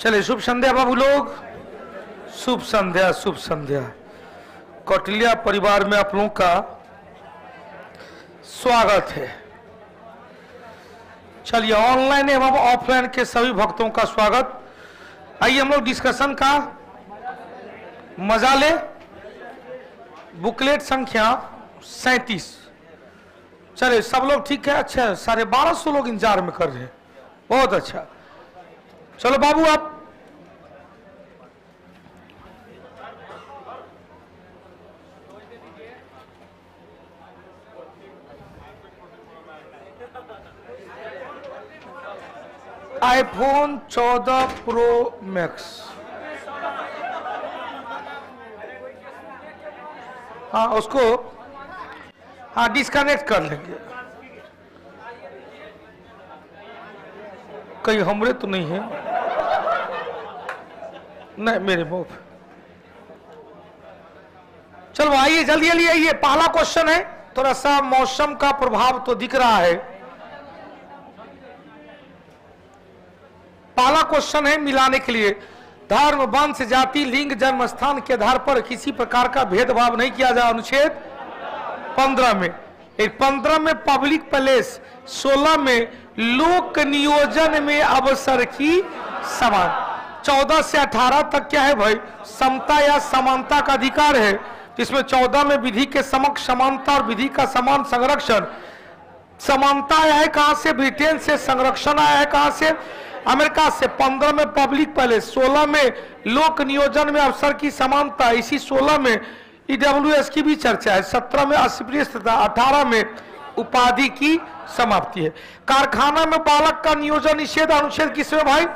चले शुभ संध्या बाबू लोग, शुभ संध्या शुभ संध्या। कौटिल्या परिवार में आप लोगों का स्वागत है। चलिए ऑनलाइन एवं ऑफलाइन के सभी भक्तों का स्वागत। आइए हम लोग डिस्कशन का मजा ले। बुकलेट संख्या 37। चले सब लोग ठीक है? अच्छा, 1250 लोग इंतजार में कर रहे हैं, बहुत अच्छा। चलो बाबू आप आईफोन 14 प्रो मैक्स, हाँ उसको हाँ डिस्कनेक्ट कर लेंगे। कहीं हमरे तो नहीं है? नहीं मेरे मुंह पे। चलो आइए जल्दी जल्दी आइए। पहला क्वेश्चन है, थोड़ा सा मौसम का प्रभाव तो दिख रहा है। पहला क्वेश्चन है मिलाने के लिए, धर्म वंश जाति लिंग जन्म स्थान के आधार पर किसी प्रकार का भेदभाव नहीं किया जाए। अनुच्छेद 15 में। 15 में पब्लिक प्लेस, 16 में लोक नियोजन में अवसर की समान। 14 से 18 तक क्या है भाई? समता या समानता का अधिकार है, जिसमें 14 में विधि के समक्ष समानता और विधि का समान संरक्षण। समानता आया है कहां से? ब्रिटेन से। संरक्षण आया है कहां से? अमेरिका से। 15 में पब्लिक प्लेस, 16 में लोक नियोजन में अवसर की समानता, इसी 16 में ईडब्ल्यूएस की भी चर्चा है। 17 में अस्पृश्यता, 18 में उपाधि की समाप्ति है। कारखाना में बालक का नियोजन निषेध अनुच्छेद किसमें भाई?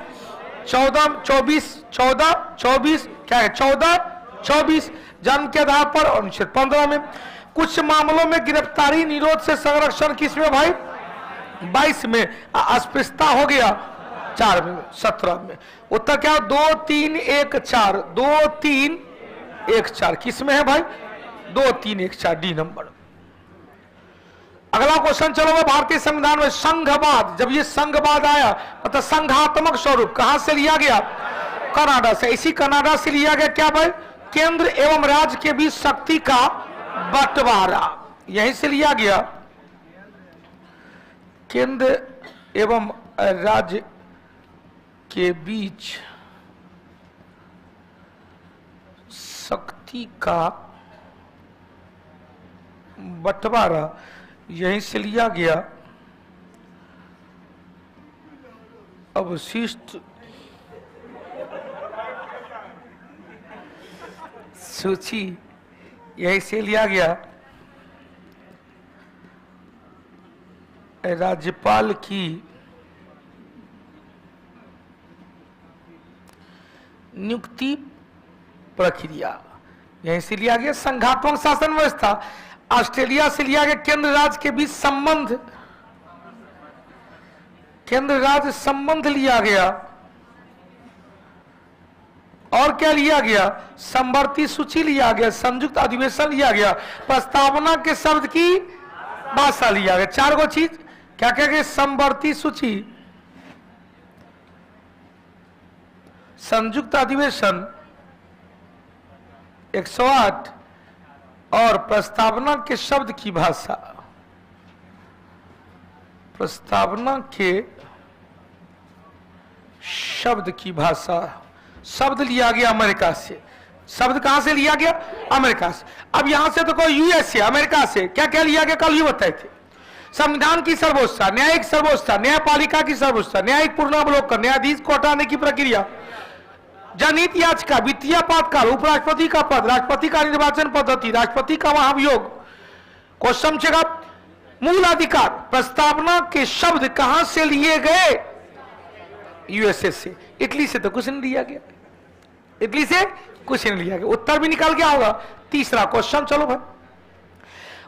14 24 14 24 क्या है? 14 24 जन्म के आधार पर अनुच्छेद 15 में। कुछ मामलों में गिरफ्तारी निरोध से संरक्षण किसमें भाई? 22 में। अस्पृश्यता हो गया 4 में। 17 में। उत्तर क्या? 2 3 1 4 2 3 1 4 किसमें है भाई? 2 3 1 4 डी नंबर। अगला क्वेश्चन चलो। भारतीय संविधान में संघवाद, जब ये संघवाद आया मतलब संघात्मक स्वरूप कहां से लिया गया? कनाडा से। इसी कनाडा से लिया गया क्या भाई? केंद्र एवं राज्य के बीच शक्ति का बंटवारा, यहीं से लिया गया। केंद्र एवं राज्य के बीच शक्ति का बंटवारा, यहीं से लिया गया। अवशिष्ट सूची, यहीं से लिया गया। राज्यपाल की नियुक्ति प्रक्रिया, यहीं से लिया गया। संघात्मक शासन व्यवस्था, ऑस्ट्रेलिया से लिया गया। केंद्र राज्य के बीच संबंध, केंद्र राज्य संबंध लिया गया। और क्या लिया गया? समवर्ती सूची लिया गया। संयुक्त अधिवेशन लिया गया। प्रस्तावना के शब्द की भाषा लिया गया। 4 गो चीज क्या क्या गया? समवर्ती सूची, संयुक्त अधिवेशन 108 और प्रस्तावना के शब्द की भाषा। प्रस्तावना के शब्द की भाषा, शब्द लिया गया अमेरिका से। शब्द कहां से लिया गया? अमेरिका से। अब यहां से तो कोई यूएस से, अमेरिका से क्या क्या लिया गया कल ये बताए थे। संविधान की सर्वोच्चता, न्यायिक सर्वोच्चता, न्यायपालिका की सर्वोच्चता, न्यायिक पूर्णावलोकन, न्यायाधीश को हटाने की प्रक्रिया, जनहित याचिका, वित्तीय आपातकाल, उपराष्ट्रपति का पद, राष्ट्रपति का निर्वाचन पद्धति, राष्ट्रपति का महाभियोग। क्वेश्चन चेकअप, मूल अधिकार। प्रस्तावना के शब्द कहां से लिए गए? यूएसए से। इटली से तो कुछ नहीं लिया गया, इटली से कुछ नहीं लिया गया। उत्तर भी निकल गया होगा। तीसरा क्वेश्चन चलो भाई,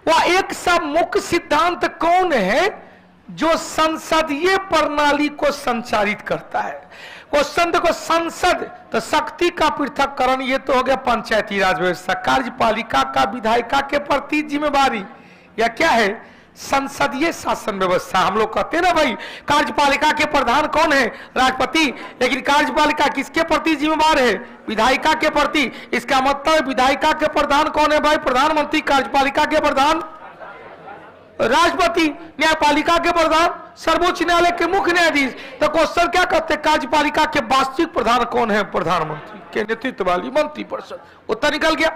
वह एक सा मुख्य सिद्धांत कौन है जो संसदीय प्रणाली को संचालित करता है? क्वेश्चन देखो, संसद तो शक्ति का पृथककरण, ये तो हो गया पंचायती राज व्यवस्था। कार्यपालिका का विधायिका के प्रति जिम्मेवारी या क्या है? संसदीय शासन व्यवस्था। हम लोग कहते हैं ना भाई, कार्यपालिका के प्रधान कौन है? राष्ट्रपति। लेकिन कार्यपालिका किसके प्रति जिम्मेदार है? विधायिका के प्रति। इसका मतलब विधायिका के प्रधान कौन है भाई? प्रधानमंत्री। कार्यपालिका के प्रधान राष्ट्रपति। न्यायपालिका के प्रधान सर्वोच्च न्यायालय के मुख्य न्यायाधीश। तो क्वेश्चन क्या कहते हैं? कार्यपालिका के वास्तविक प्रधान कौन है? प्रधानमंत्री के नेतृत्व वाली मंत्रिपरिषद। उत्तर निकल गया।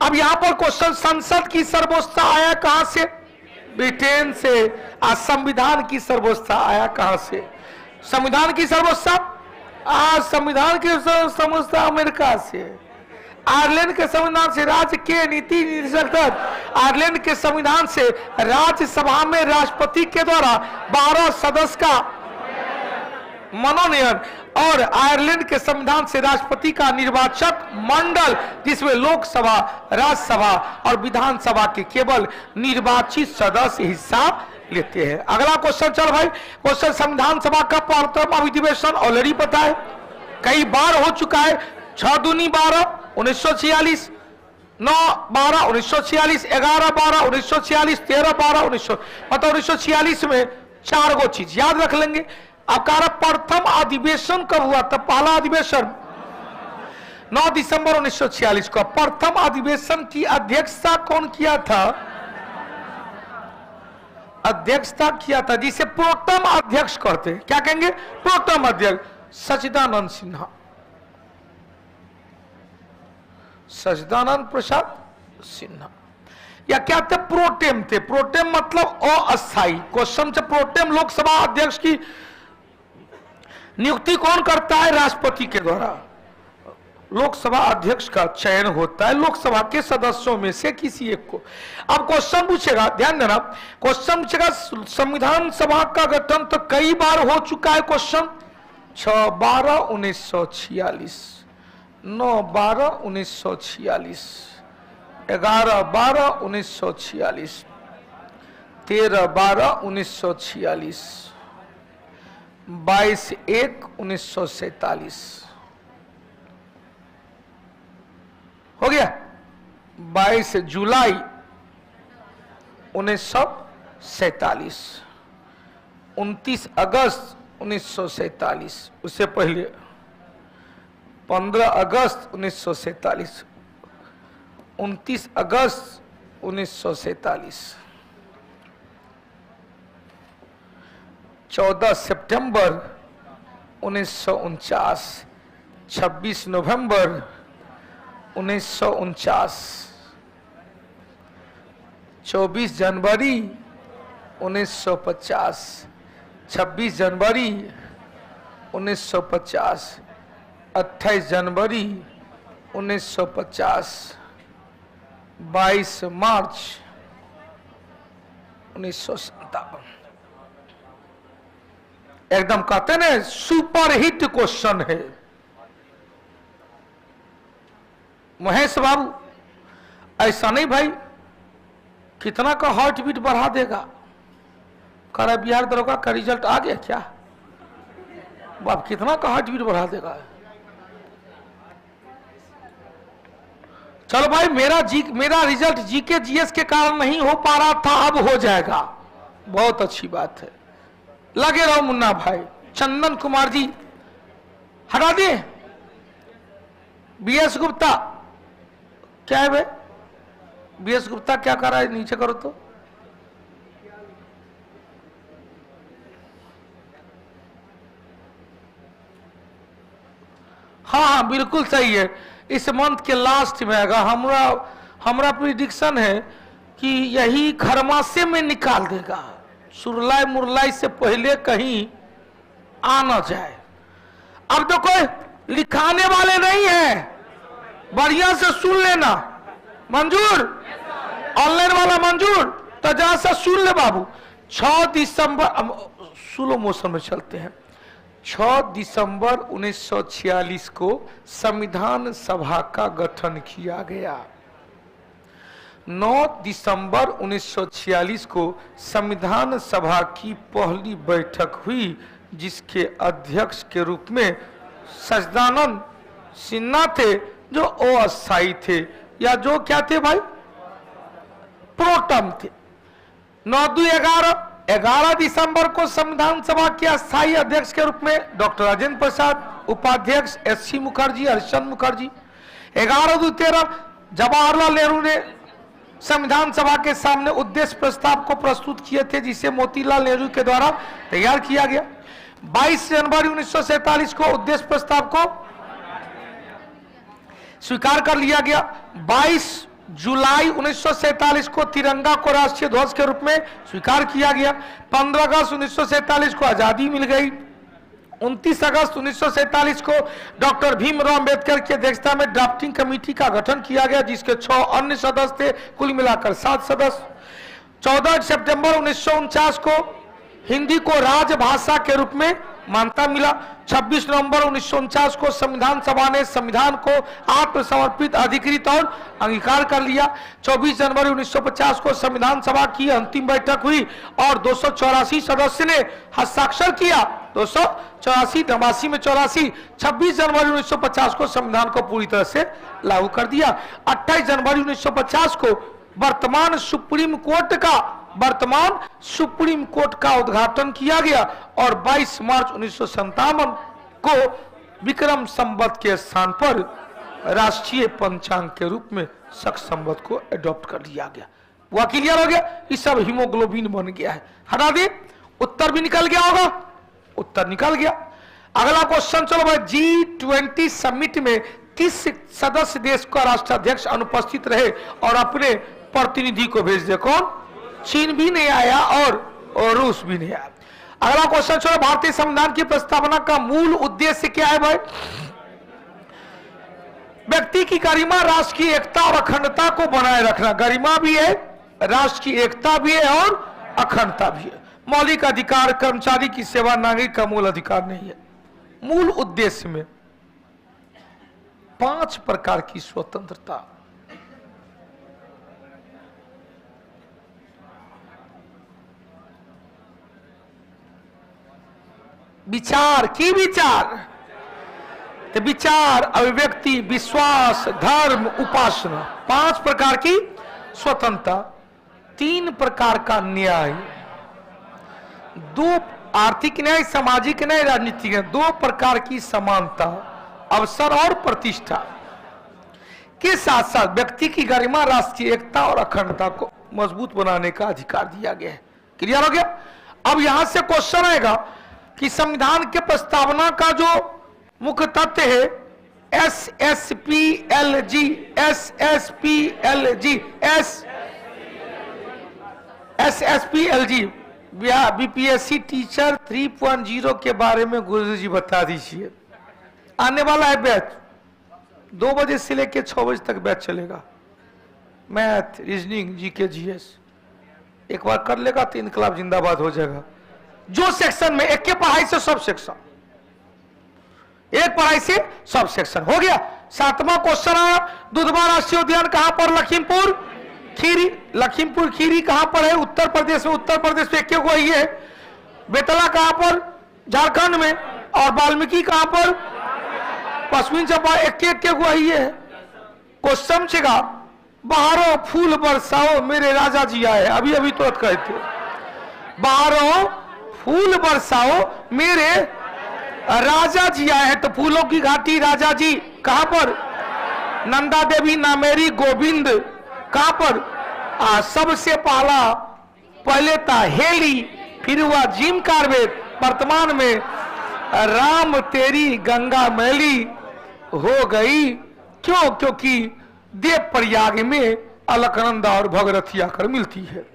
अब यहां पर क्वेश्चन, संसद की सर्वोच्चता आया कहां से? ब्रिटेन से। आज संविधान की सर्वोच्चता आया कहां से? संविधान की सर्वोच्चता, आज संविधान की सर्वोच्चता अमेरिका से। आयरलैंड के संविधान से राज्य के नीति निर्देशक, आयरलैंड के संविधान से राज्यसभा में राष्ट्रपति के द्वारा 12 सदस्य का मनोनयन, और आयरलैंड के संविधान से राष्ट्रपति का निर्वाचक मंडल, जिसमें लोकसभा, राज्यसभा और विधानसभा के केवल निर्वाचित सदस्य हिस्सा लेते हैं। अगला क्वेश्चन चल भाई। क्वेश्चन, संविधान सभा का 15वां अधिवेशन ऑलरेडी पता है, कई बार हो चुका है। 6 दूनी 12 1946, 9 12 1946, 11 12 1946, 13 12 1900, मतलब 1946 में 4 गो चीज याद रख लेंगे। अब कह रहा प्रथम अधिवेशन कब हुआ था? पहला अधिवेशन 9 दिसंबर 1946 को। प्रथम अधिवेशन की अध्यक्षता कौन किया था? अध्यक्षता किया था जिसे प्रोटम अध्यक्ष कहते हैं। क्या कहेंगे? प्रोटम अध्यक्ष। सच्चिदानंद सिन्हा, सच्चिदानंद प्रसाद सिन्हा, या क्या थे? प्रोटेम थे। प्रोटेम मतलब अस्थायी। क्वेश्चन से, प्रोटेम लोकसभा अध्यक्ष की नियुक्ति कौन करता है? राष्ट्रपति के द्वारा। लोकसभा अध्यक्ष का चयन होता है लोकसभा के सदस्यों में से किसी एक को। अब क्वेश्चन पूछेगा, ध्यान देना, क्वेश्चन पूछेगा संविधान सभा का गठन तो कई बार हो चुका है। क्वेश्चन 6 12 1946, 9 12 1946, 11 12 1946, 13 12 1946, 22 1 1947 हो गया। 22 जुलाई 1947, 29 अगस्त 1947, उससे पहले 15 अगस्त 1947, 29 अगस्त 1947, 14 सितंबर 1949, 26 नवंबर 1949, 24 जनवरी 1950, 26 जनवरी 1950, 28 जनवरी 1950, 22 मार्च 1957। एकदम कहते ना सुपरहिट क्वेश्चन है। महेश बाबू, ऐसा नहीं भाई, कितना का हार्ट बीट बढ़ा देगा? कह रहा बिहार दरोगा का रिजल्ट आ गया क्या? बाप, कितना का हार्ट बीट बढ़ा देगा? चलो भाई, मेरा रिजल्ट जीके जीएस के कारण नहीं हो पा रहा था, अब हो जाएगा। बहुत अच्छी बात है, लगे रहो मुन्ना भाई। चंदन कुमार जी हटा दिए। बीएस गुप्ता, क्या है भाई? बीएस गुप्ता क्या कर रहा है? नीचे करो तो। हाँ हाँ बिल्कुल सही है, इस मंथ के लास्ट में आएगा। हमरा प्रिडिक्शन है कि यही खरमासे में निकाल देगा, सुरलाई मुरलाई से पहले कहीं आ न जाए। अब तो कोई लिखाने वाले नहीं है, बढ़िया से सुन लेना। मंजूर? ऑनलाइन वाला मंजूर? तो जहां से सुन ले बाबू। 6 दिसंबर, स्लो मोशन में चलते हैं। 6 दिसंबर 1946 को संविधान सभा का गठन किया गया। 9 दिसंबर 1946 को संविधान सभा की पहली बैठक हुई, जिसके अध्यक्ष के रूप में सच्चिदानंद सिन्हा थे, जो अस्थायी थे, या जो क्या थे भाई? प्रोटम थे। 11 दिसंबर को संविधान सभा के अस्थायी अध्यक्ष के रूप में डॉक्टर राजेंद्र प्रसाद, उपाध्यक्ष एससी मुखर्जी, हरिश्चंद्र मुखर्जी। 11/2/13 जवाहरलाल नेहरू ने संविधान सभा के सामने उद्देश्य प्रस्ताव को प्रस्तुत किए थे, जिसे मोतीलाल नेहरू के द्वारा तैयार किया गया। 22 जनवरी 1947 को उद्देश्य प्रस्ताव को स्वीकार कर लिया गया। 22 जुलाई 1947 को तिरंगा को राष्ट्रीय ध्वज के रूप में स्वीकार किया गया। 15 अगस्त 1947 को आजादी मिल गई। 29 अगस्त 1947 को डॉक्टर भीमराव अंबेडकर की अध्यक्षता में ड्राफ्टिंग कमेटी का गठन किया गया, जिसके 6 अन्य सदस्य थे, कुल मिलाकर 7 सदस्य। 14 सितंबर 1949 को हिंदी को राजभाषा के रूप में मान्यता मिला। 26 नवंबर 1949 को संविधान सभा ने संविधान को आत्मसमर्पित, अधिकृत और अंगीकार कर लिया। 24 जनवरी 1950 को संविधान सभा की अंतिम बैठक हुई और 284 सदस्य ने हस्ताक्षर किया। 284 नवासी में 84। 26 जनवरी 1950 को संविधान को पूरी तरह से लागू कर दिया। 28 जनवरी 1950 को वर्तमान सुप्रीम कोर्ट का उद्घाटन किया गया और 22 मार्च 1957 को विक्रम संवत के स्थान पर राष्ट्रीय पंचांग के रूप में शक संवत को एडॉप्ट कर लिया गया। वह क्लियर हो गया, ये सब हीमोग्लोबिन बन गया है। हटा दे, उत्तर भी निकल गया होगा, उत्तर निकल गया। अगला क्वेश्चन चलो भाई, G20 समिट में किस सदस्य देश का राष्ट्राध्यक्ष अनुपस्थित रहे और अपने प्रतिनिधि को भेज दे? कौन? चीन भी नहीं आया और रूस भी नहीं आया। अगला क्वेश्चन चलो, भारतीय संविधान की प्रस्तावना का मूल उद्देश्य क्या है भाई? व्यक्ति की गरिमा, राष्ट्र की एकता और अखंडता को बनाए रखना। गरिमा भी है, राष्ट्र की एकता भी है और अखंडता भी है। मौलिक अधिकार, कर्मचारी की सेवा नागरिक का मूल अधिकार नहीं है। मूल उद्देश्य में 5 प्रकार की स्वतंत्रता, विचार की विचार, तो विचार, अभिव्यक्ति, विश्वास, धर्म, उपासना, 5 प्रकार की स्वतंत्रता। 3 प्रकार का न्याय, 2 आर्थिक न्याय, सामाजिक न्याय, राजनीतिक न्याय, 2 प्रकार की समानता, अवसर और प्रतिष्ठा के साथ साथ व्यक्ति की गरिमा, राष्ट्रीय एकता और अखंडता को मजबूत बनाने का अधिकार दिया गया है। क्लियर हो गया? अब यहां से क्वेश्चन आएगा कि संविधान के प्रस्तावना का जो मुख्य तथ्य है SSPLG, SSPLG बीपीएससी टीचर 3.0 के बारे में गुरु जी बता दीजिए। आने वाला है बैच, 2 बजे से लेकर 6 बजे तक बैच चलेगा। मैथ, रीजनिंग, जीके, जीएस एक बार कर लेगा तो इनकलाब जिंदाबाद हो जाएगा। जो सेक्शन में, एक के पढ़ाई से सब सेक्शन, एक पढ़ाई से सब सेक्शन हो गया। 7वां क्वेश्चन आया, दुधवा राष्ट्रीय उद्यान कहां पर? लखीमपुर खीरी। लखीमपुर खीरी कहां पर है? उत्तर प्रदेश में। उत्तर प्रदेश में एक वही है। बेतला कहां पर? झारखंड में। और वाल्मीकि कहां पर? पश्चिमी चंपारण। एक वही है। क्वेश्चन छेगा, बाहरों फूल बरसाओ मेरे राजा जी आए। अभी अभी तुरंत कहे थे, बाहरों फूल बरसाओ मेरे राजा जी आए हैं। तो फूलों की घाटी राजा जी कहां पर? नंदा देवी नामेरी गोविंद कहां पर? सबसे पहले था हेली, फिर हुआ जिम कार्बेट, वर्तमान में राम तेरी गंगा मैली हो गई। क्यों? क्योंकि देव प्रयाग में अलकनंदा और भगरथी आकर मिलती है।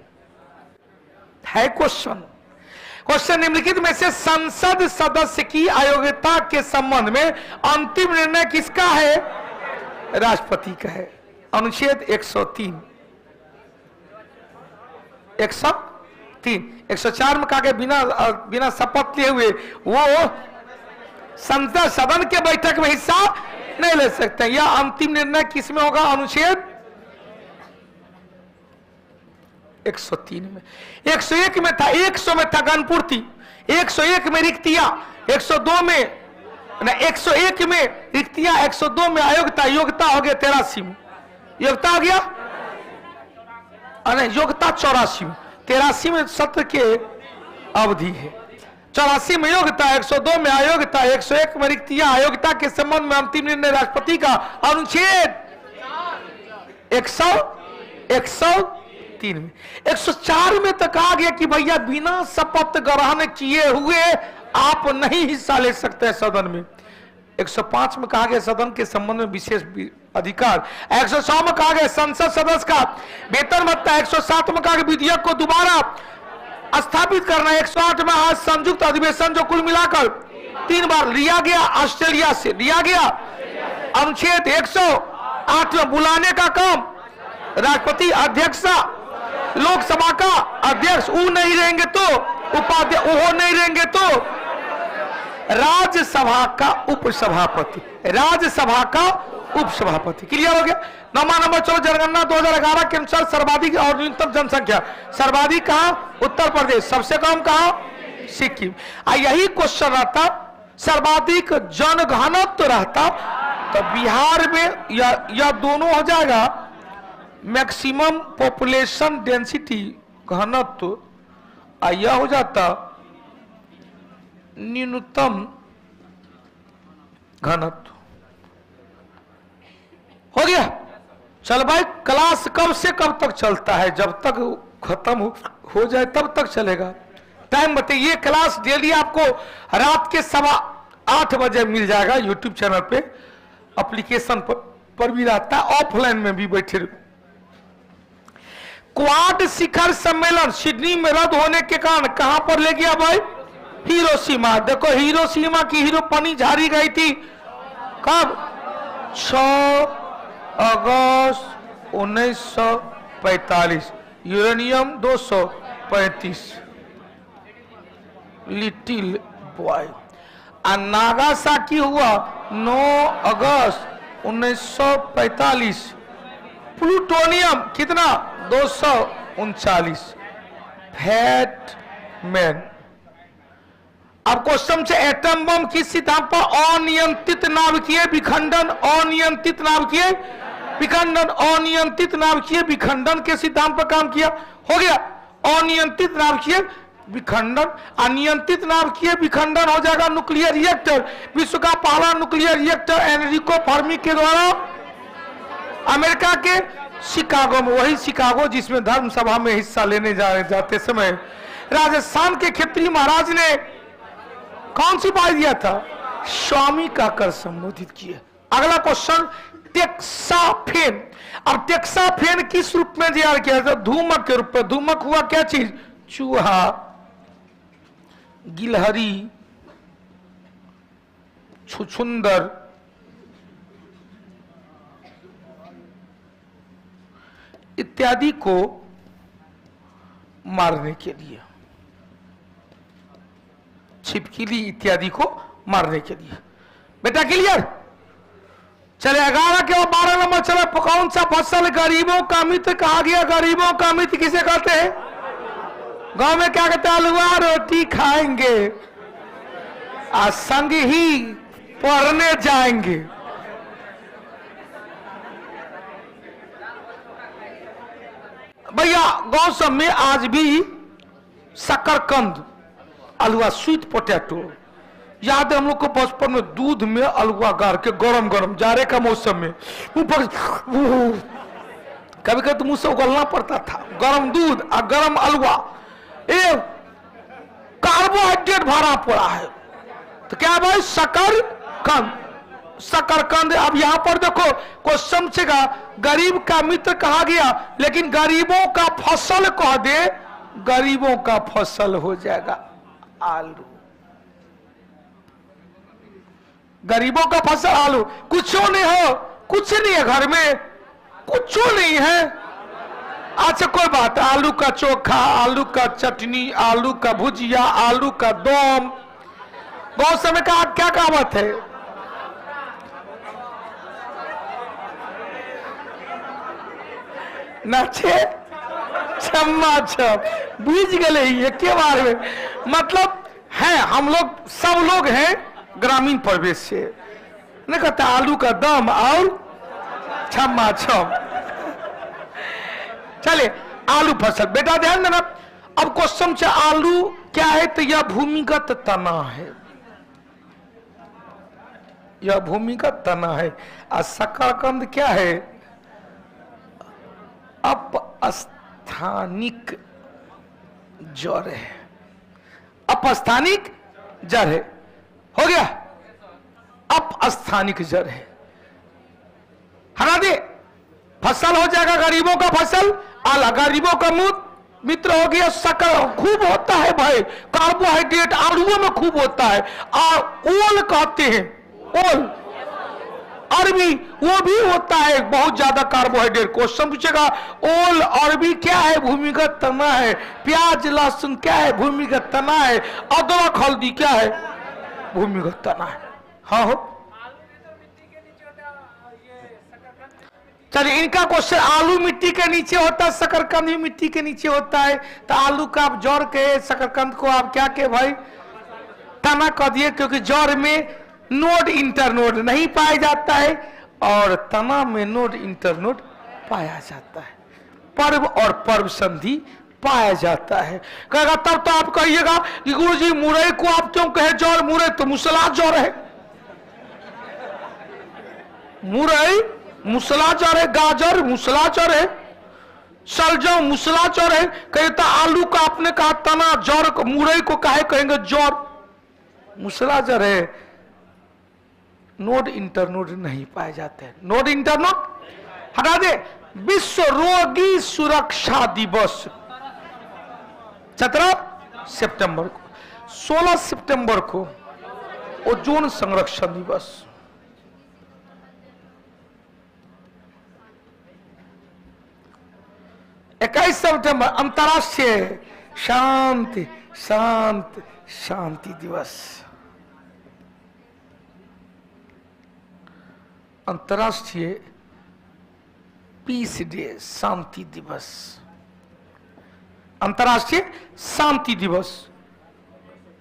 क्वेश्चन निम्नलिखित में से संसद सदस्य की अयोग्यता के संबंध में अंतिम निर्णय किसका है? राष्ट्रपति का है। अनुच्छेद 103, 104 में कहा गया बिना शपथ लिए हुए वो संसद सदन के बैठक में हिस्सा नहीं ले सकते। यह अंतिम निर्णय किसमें होगा? अनुच्छेद 103 में। 101 में था, 100 में था गणपूर्ति, 101 में रिक्तियां, 102 में 101 में रिक्तियां, 102 में अयोग्यता। योग्यता हो गया 83 में। योग्यता हो गया, योग्यता 84 में। 83 में सत्र के अवधि है, 84 में योग्यता, 102 में अयोग्यता, 101 में रिक्तियां, अयोग्यता के संबंध में अंतिम निर्णय राष्ट्रपति का अनुच्छेद 103 में। 104 में तो कहा गया कि भैया बिना शपथ ग्रहण किए हुए आप नहीं हिस्सा ले सकते हैं सदन में। 105 में कहा गया सदन के संबंध में विशेष अधिकार। 106 में कहा गया संसद सदस्य का वेतन भत्ता। 107 में कहा गया विधेयक को दोबारा स्थापित करना। 108 में आज संयुक्त अधिवेशन जो कुल मिलाकर 3 बार लिया गया, ऑस्ट्रेलिया से लिया गया। अनुच्छेद 108 में बुलाने का काम राष्ट्रपति अध्यक्ष, लोकसभा का अध्यक्ष वो नहीं रहेंगे तो उपाध्यक्ष, वो नहीं रहेंगे तो राज्यसभा का उपसभापति, राज्यसभा का उपसभापति। क्लियर हो गया। 9वां नंबर चलो जनगणना 2011 के अनुसार सर्वाधिक और न्यूनतम जनसंख्या। सर्वाधिक कहा? उत्तर प्रदेश। सबसे कम कहा? सिक्किम। यही क्वेश्चन रहता, सर्वाधिक जनघनत्व रहता तो बिहार में या दोनों हो जाएगा, मैक्सिमम पॉपुलेशन डेंसिटी घनत्व, यह हो जाता न्यूनतम घनत्व। हो गया। चल भाई, क्लास कब से कब तक चलता है? जब तक खत्म हो जाए तब तक चलेगा। टाइम बताइए। क्लास डेली आपको रात के 8:15 बजे मिल जाएगा यूट्यूब चैनल पे, एप्लीकेशन पर भी रहता है, ऑफलाइन में भी बैठे। क्वाड शिखर सम्मेलन सिडनी में रद्द होने के कारण कहां पर ले गया भाई? हिरोशिमा। देखो हिरोशिमा की हीरो पानी झाड़ी गई थी कब? 6 अगस्त 1945। यूरेनियम 235। Little boy. नागासाकी हुआ 9 अगस्त 1945। प्लूटोनियम कितना? 239। Fat man. अब क्वेश्चन से एटम बम किस सिद्धांत पर? अनियंत्रित नाभिकीय विखंडन। अनियंत्रित नाभिकीय विखंडन। अनियंत्रित नाभिकीय विखंडन के सिद्धांत पर काम किया। हो गया। अनियंत्रित नाभिकीय विखंडन। अनियंत्रित नाभिकीय विखंडन हो जाएगा न्यूक्लियर रिएक्टर। विश्व का पहला न्यूक्लियर रिएक्टर एनरिको फर्मी के द्वारा अमेरिका के शिकागो में, वही शिकागो जिसमें धर्म सभा में हिस्सा लेने जाते समय राजस्थान के क्षेत्रीय महाराज ने कौन सी पाई दिया था? स्वामी कहकर संबोधित किया। अगला क्वेश्चन, टेक्साफेन। अब टेक्साफेन किस रूप में तैयार किया था? धूमक के रूप में। धूमक हुआ क्या चीज? चूहा, गिलहरी, छुछुंदर, इत्यादि को मारने के लिए, छिपकली इत्यादि को मारने के लिए। बेटा क्लियर? चले 11 के और 12 नंबर चले। कौन सा फसल गरीबों का मित्र कहा गया? गरीबों का मित्र किसे कहते हैं? गांव में क्या कहते हैं? हलवा रोटी खाएंगे और संग ही पढ़ने जाएंगे। भैया गांव सब में आज भी शकरकंद, अलुआ, स्वीट पोटैटो, याद है हम लोग को बचपन में दूध में अलुआ गार के गरम गरम जाड़े का मौसम में ऊपर कभी कभी तो मुंह से उगलना पड़ता था। गरम दूध और गरम अलुआ, ये कार्बोहाइड्रेट भरा पड़ा है। तो क्या भाई? शकरकंद। शकरकंद। अब यहां पर देखो क्वेश्चन से गरीब का मित्र कहा गया, लेकिन गरीबों का फसल कह दे, गरीबों का फसल हो जाएगा आलू। गरीबों का फसल आलू। कुछ नहीं हो, कुछ नहीं है घर में, कुछ नहीं है। अच्छा कोई बात, आलू का चोखा, आलू का चटनी, आलू का भुजिया, आलू का दम। बहुत समय का क्या कहावत है? नाचे छम्मा छम। बीज गले ही एक बार में। मतलब है हम लोग, सब लोग हैं ग्रामीण परिवेश से। नहीं कहता आलू का दम और छम्मा छम। चले आलू फसल। बेटा ध्यान देना, अब क्वेश्चन से आलू क्या है? तो यह भूमिगत तना है, यह भूमिगत तना है। और शकरकंद क्या है? अपस्थानिक जड़ है, अपस्थानिक जड़ है। हो गया, अपस्थानिक जड़ है, हटा दे, फसल हो जाएगा गरीबों का फसल, आला गरीबों का मित्र हो गया शक्कर। खूब होता है भाई कार्बोहाइड्रेट, आलूओं में खूब होता है। और ओल कहते हैं, ओल अरबी, वो भी होता है बहुत ज्यादा कार्बोहाइड्रेट। क्वेश्चन पूछेगा ओल अरबी क्या है? भूमिगत तना है। प्याज लहसुन क्या है? भूमिगत तना है। अदरक हल्दी क्या है? भूमिगत तना है। हाँ हो, चलिए इनका क्वेश्चन, आलू मिट्टी के नीचे होता है, शकरकंद भी मिट्टी के नीचे होता है। तो आलू का आप जड़ के, शकरकंद को आप क्या के भाई? तना कह दिए, क्योंकि जड़ में नोड इंटरनोड नहीं पाया जाता है और तना में नोड इंटरनोड पाया जाता है। पर्व और पर्व संधि पाया जाता है। कहेगा तब तो आप कहिएगा कि गुरुजी मुरई को आप क्यों कहे जड़? मुरई तो मुसला जड़ है, मुरई मुसला जड़ है, गाजर मुसला जड़ है, सलजम मुसला जड़ है। कहता आलू का आपने कहा तना जड़, मुरई को काहे कहेंगे जड़? मुसला जड़ है। नोड इंटरनोड नहीं पाए जाते हैं। नोड इंटरनोड हटा दे। विश्व रोगी सुरक्षा दिवस 17 सितंबर को, 16 सितंबर को ओजोन संरक्षण दिवस, 21 सितंबर अंतर्राष्ट्रीय शांति शांति शांति दिवस, अंतर्राष्ट्रीय पीस डे, शांति दिवस, अंतर्राष्ट्रीय शांति दिवस।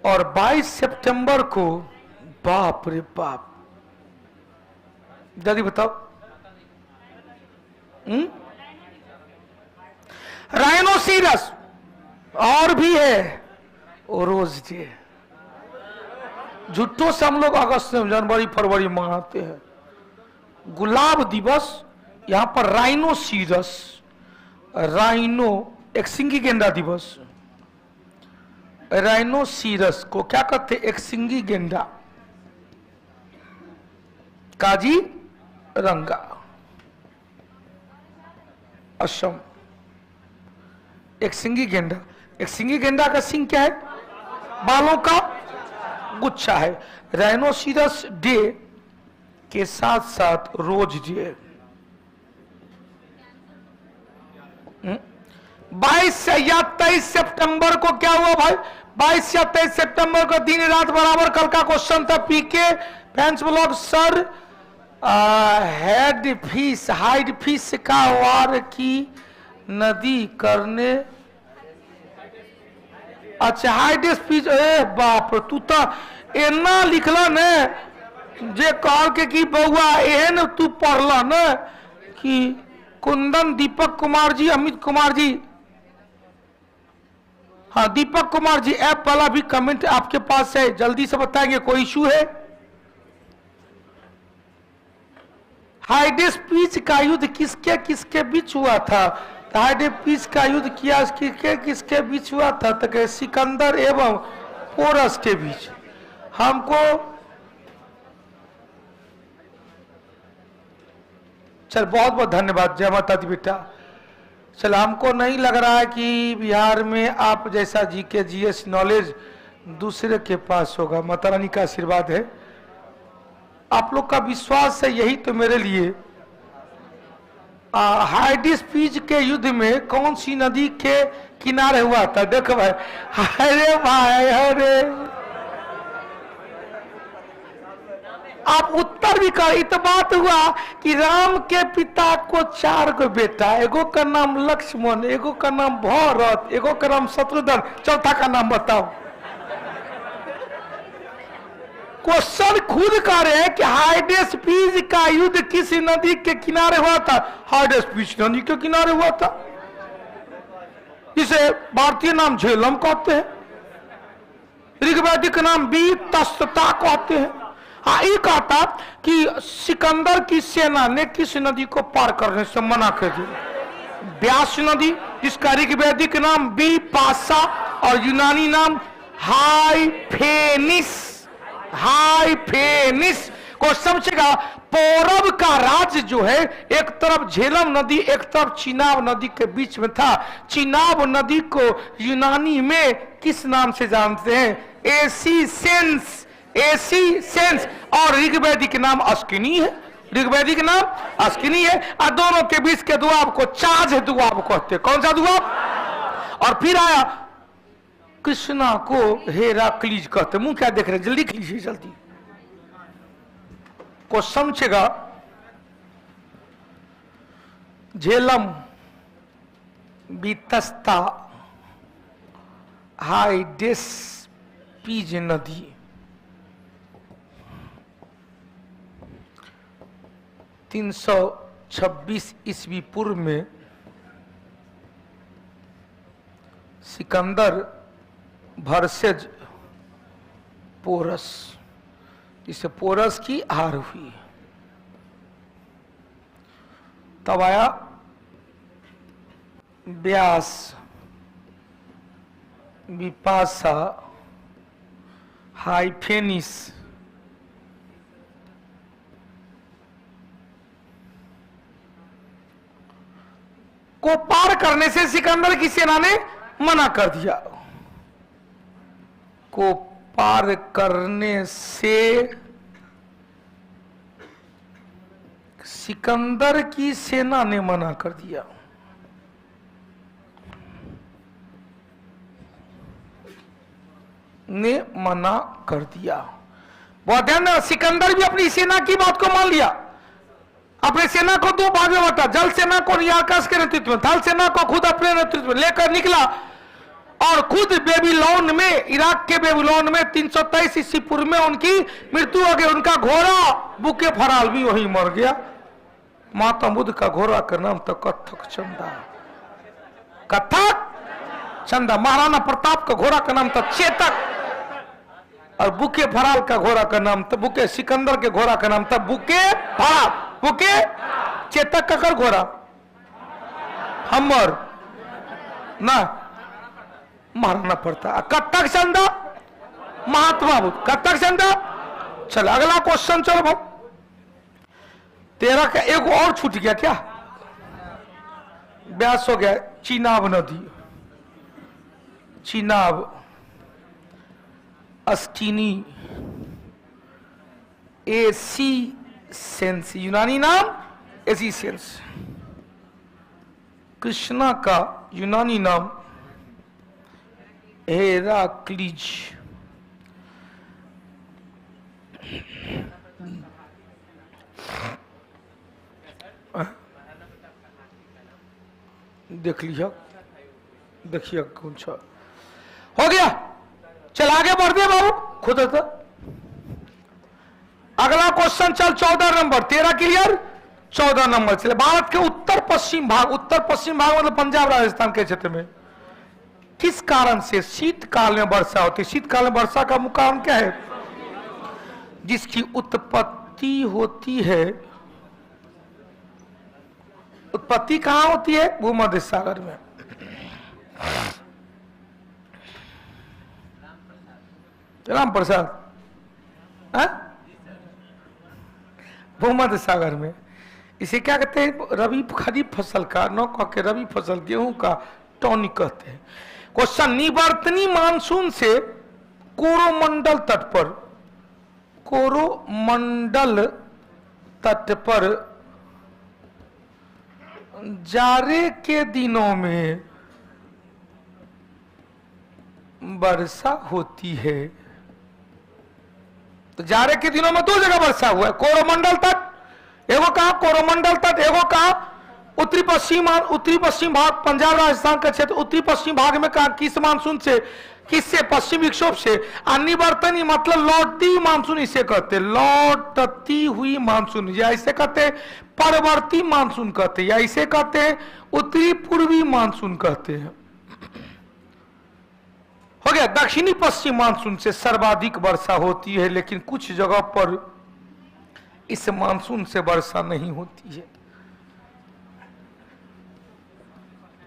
और 22 सितंबर को, बाप रे बाप, जल्दी बताओ, राइनोसिरस और भी है ओरोज डे। झुट्टो से हम लोग अगस्त जनवरी फरवरी मनाते हैं। गुलाब दिवस, यहां पर राइनोसिरस, राइनो एक सिंगी गेंडा दिवस। राइनोसिरस को क्या कहते? एक सिंगी गेंडा, काजी रंगा, असम। एक सिंगी गेंडा, एक सिंगी गेंडा का सिंग क्या है? बालों का गुच्छा है। राइनोसिरस डे के साथ साथ रोज डे। 22 या 23 सितंबर को क्या हुआ भाई? 22 या 23 सितंबर को दिन रात बराबर। कल का क्वेश्चन था पीके फैंस ब्लॉग सर, हेड फिश हाइड फिश का वार की नदी करने, अच्छा हाइड फिश। ए बाप, तू तो एना लिखला ने जे कह के कि बउआ एहन तू पढ़ला न कि कुंदन दीपक कुमार जी, अमित कुमार जी, हाँ दीपक कुमार जी, ऐप वाला भी कमेंट आपके पास है, जल्दी से बताएंगे कोई इशू है? हाइडेस पीच का युद्ध किसके किसके बीच हुआ था? हाइडेस पीच का युद्ध किया किसके किसके बीच हुआ था? तो सिकंदर एवं पोरस के बीच। हमको चल बहुत बहुत धन्यवाद, जय माता दी बेटा। चल हमको नहीं लग रहा है कि बिहार में आप जैसा जीके जीएस नॉलेज दूसरे के पास होगा। माता रानी का आशीर्वाद है, आप लोग का विश्वास है, यही तो मेरे लिए। हाइडिस पीच के युद्ध में कौन सी नदी के किनारे हुआ था? देखो भाई, अरे भाई, अरे आप उत्तर भी कर। इत बात हुआ कि राम के पिता को 4 गो बेटा, एगो का नाम लक्ष्मण, एगो का नाम भरत, एगो का नाम शत्रुघ्न, चौथा का नाम बताओ। क्वेश्चन खुद कर रहे हैं कि हाइडेस पीच का युद्ध किस नदी के किनारे हुआ था? हाइडेस पीच नदी के किनारे हुआ था। जिसे भारतीय नाम झेलम कहते हैं, ऋग्वैदिक नाम बीतस्तता कहते हैं। हाँ, ये कहता कि सिकंदर की सेना ने किस नदी को पार करने से मना कर दिया? व्यास नदी, जिसका ऋग्वैदिक नाम बिपाशा और यूनानी नाम हाइफेनिस। हाइफेनिस को समझेगा। पौरव का राज्य जो है, एक तरफ झेलम नदी, एक तरफ चिनाब नदी के बीच में था। चिनाब नदी को यूनानी में किस नाम से जानते हैं? एसीसेंस। एसीसेंस। और ऋग्वैदिक नाम अस्किनी है। ऋग्वैदिक नाम अस्किनी है। और दोनों के बीच के दुआब को चाज दुआब कहते हैं। कौन सा दुआब? और फिर आया कृष्णा को हेराक्लीज कहते। मुंह क्या देख रहे, जल्दी लिख लीजिए, जल्दी को समझेगा। झेलम, बीतस्ता, हाइडेस, पीज नदी, 326 ईस्वी पूर्व में सिकंदर वर्सेज पोरस, जिससे पोरस की हार हुई। तब आया व्यास, बिपाशा, हाइफेनिस, को पार करने से सिकंदर की सेना ने मना कर दिया। को पार करने से सिकंदर की सेना ने मना कर दिया। ने मना कर दिया। बहुत ध्यान देना, सिकंदर भी अपनी सेना की बात को मान लिया। अपने सेना को दो भाग में बांटा। जल सेना को रियाकस के नेतृत्व में, थल सेना को खुद अपने नेतृत्व में लेकर निकला और खुद बेबीलोन में, इराक के बेबीलोन में 323 ईस्वी पूर्व में उनकी मृत्यु हो गई। उनका घोड़ा बुके फराल भी वही मर गया। माता बुद्ध का घोड़ा का नाम तो कथक चंदा। कथक चंदा। महाराणा प्रताप का घोड़ा का नाम था चेतक। और बुके फराल का घोड़ा का नाम था बुके। सिकंदर के घोड़ा का नाम था बुके फराल। बुके चेतक का कर घोड़ा हमर ना महाराणा प्रताप। कथक चंदा महात्मा बुद्ध। कथक चंदा। चल अगला क्वेश्चन। चलो भाई, 13 का एक और छूट गया क्या? व्यास हो गया। चिनाब नदी, चिनाब, अस्किनी, एसीसेंस, यूनानी नाम एसीसेंस। कृष्णा का यूनानी नाम हेराक्लीज। देख लिया, देखिए कौन सा हो गया। चल आगे बढ़ते बाबू खुद था। अगला क्वेश्चन चल 14 नंबर। 13 क्लियर, 14 नंबर चले। भारत के उत्तर पश्चिम भाग, उत्तर पश्चिम भाग मतलब पंजाब राजस्थान के क्षेत्र में किस कारण से शीतकाल में वर्षा होती है? शीतकाल में वर्षा का मुख्य कारण क्या है? जिसकी उत्पत्ति होती है, उत्पत्ति कहां होती है? भूमध्य सागर में। राम प्रसाद, भूमध्य सागर में। इसे क्या कहते हैं? रबी खरीफ फसल का, नौ के रबी फसल गेहूं का टॉनिक कहते हैं। क्वेश्चन, निवर्तनी मानसून से कोरोमंडल तट पर, कोरोमंडल तट पर जाड़े के दिनों में वर्षा होती है। तो जाड़े के दिनों में 2 जगह वर्षा हुआ है। कोरोमंडल तट, एगो कहा कोरोमंडल तट, एगो कहा उत्तरी पश्चिम भाग पंजाब राजस्थान का क्षेत्र। उत्तरी पश्चिम भाग में कहा किस मानसून से? किससे? पश्चिम विक्षोभ से। अनिवर्तनी मतलब लौटती मानसून इसे कहते हैं। लौटती हुई मानसून, या इसे कहते हैं परवर्ती मानसून कहते हैं, या इसे कहते हैं उत्तरी पूर्वी मानसून कहते हैं। हो गया। दक्षिणी पश्चिम मानसून से सर्वाधिक वर्षा होती है, लेकिन कुछ जगह पर इस मानसून से वर्षा नहीं होती है।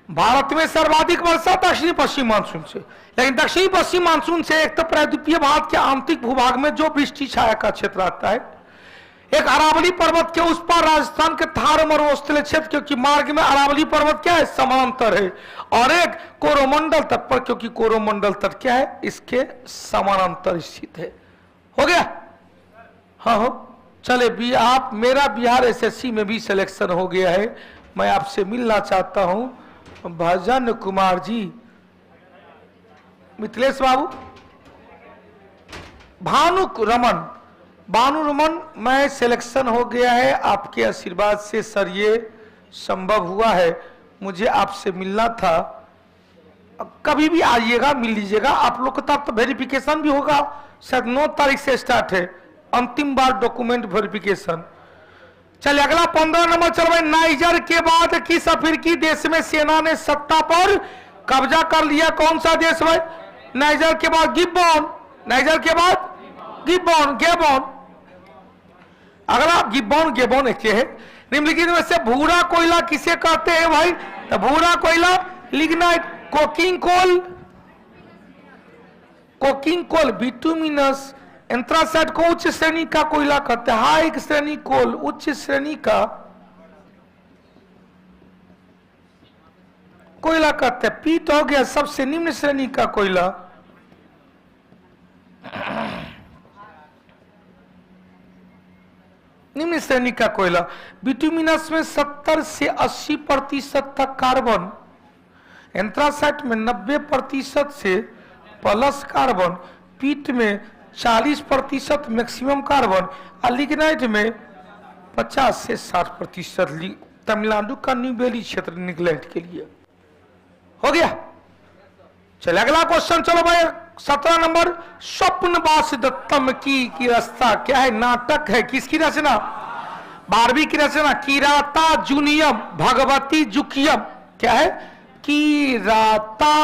भारत में सर्वाधिक वर्षा दक्षिणी पश्चिम मानसून से, लेकिन दक्षिणी पश्चिम मानसून से एक तो प्रायद्वीपीय भारत के आंतरिक भूभाग में जो वृष्टि छाया का क्षेत्र आता है, एक अरावली पर्वत के उस पार राजस्थान के थार मरुस्थलीय क्षेत्र, क्योंकि मार्ग में अरावली पर्वत क्या है, समांतर है, और एक कोरोमंडल तट पर, क्योंकि कोरोमंडल तट क्या है, इसके समानांतर स्थित है। हो गया? हाँ हो, चले भी आप, मेरा बिहार एसएससी में भी सिलेक्शन हो गया है। मैं आपसे मिलना चाहता हूं भजन कुमार जी, मिथिलेश बाबू, भानु रमन, मैं सिलेक्शन हो गया है आपके आशीर्वाद से सर, ये संभव हुआ है। मुझे आपसे मिलना था, कभी भी आइएगा, मिल लीजिएगा। आप लोग के साथ तो वेरिफिकेशन भी होगा, शायद 9 तारीख से स्टार्ट है अंतिम बार डॉक्यूमेंट वेरिफिकेशन। चलिए अगला 15 नंबर चल भाई। नाइजर के बाद किस अफ्रीकी देश में सेना ने सत्ता पर कब्जा कर लिया? कौन सा देश भाई? नाइजर के बाद गिब्बॉन, नाइजर के बाद गिब्बॉन, गेबॉन। अगला गिब्बॉन, गेबॉन एक है। निम्नलिखित में से भूरा कोयला किसे कहते हैं भाई? तो भूरा कोयला lignite, coking coal, coking coal bituminous, anthracite को उच्च श्रेणी का कोयला कहते हैं। हाई श्रेणी कोल उच्च श्रेणी का कोयला कहते हैं। पीट हो गया सबसे निम्न श्रेणी का कोयला। निम्न श्रेणी का कोयला। बिटुमिनस में 70 से 80% तक कार्बन, एंथ्रासाइट में 90% से प्लस कार्बन, पीट में 40% मैक्सिमम कार्बन, और लिग्नाइट में 50 से 60%। तमिलनाडु का न्यूबेली क्षेत्र निग्लेट के लिए। हो गया? चलिए अगला क्वेश्चन चलो भाई 17 नंबर। स्वप्न वासुदेवम की रचना क्या है? नाटक है। किसकी रचना? 12वीं की रचना। किराता जूनियम भगवती जुकियम। क्या है? किराता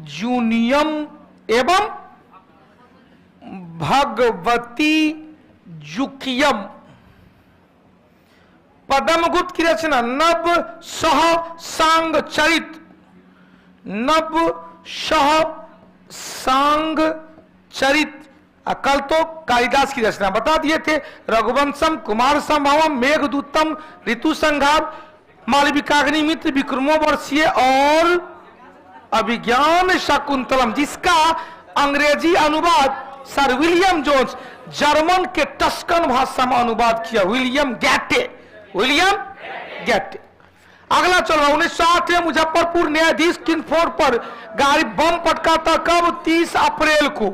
जूनियम एवं भगवती जुकियम। पद्मगुप्त की रचना नव सहसांग चरित, नव सहसांग चरित। कल तो कालिदास की रचना बता दिए थे। रघुवंशम, कुमार संभवम, मेघदूतम, ऋतु संहार, मालविकाग्नि मित्र, विक्रमोर्वशीय और अभिज्ञान शकुंतलम, जिसका अंग्रेजी अनुवाद सर विलियम जोन्स, जर्मन के टस्कन भाषा में अनुवाद किया विलियम गैटे, विलियम गैटे। अगला चलो 1908 में मुजफ्फरपुर न्यायाधीश किनफोर्ड पर गाड़ी बम पटका था। कब? 30 अप्रैल को।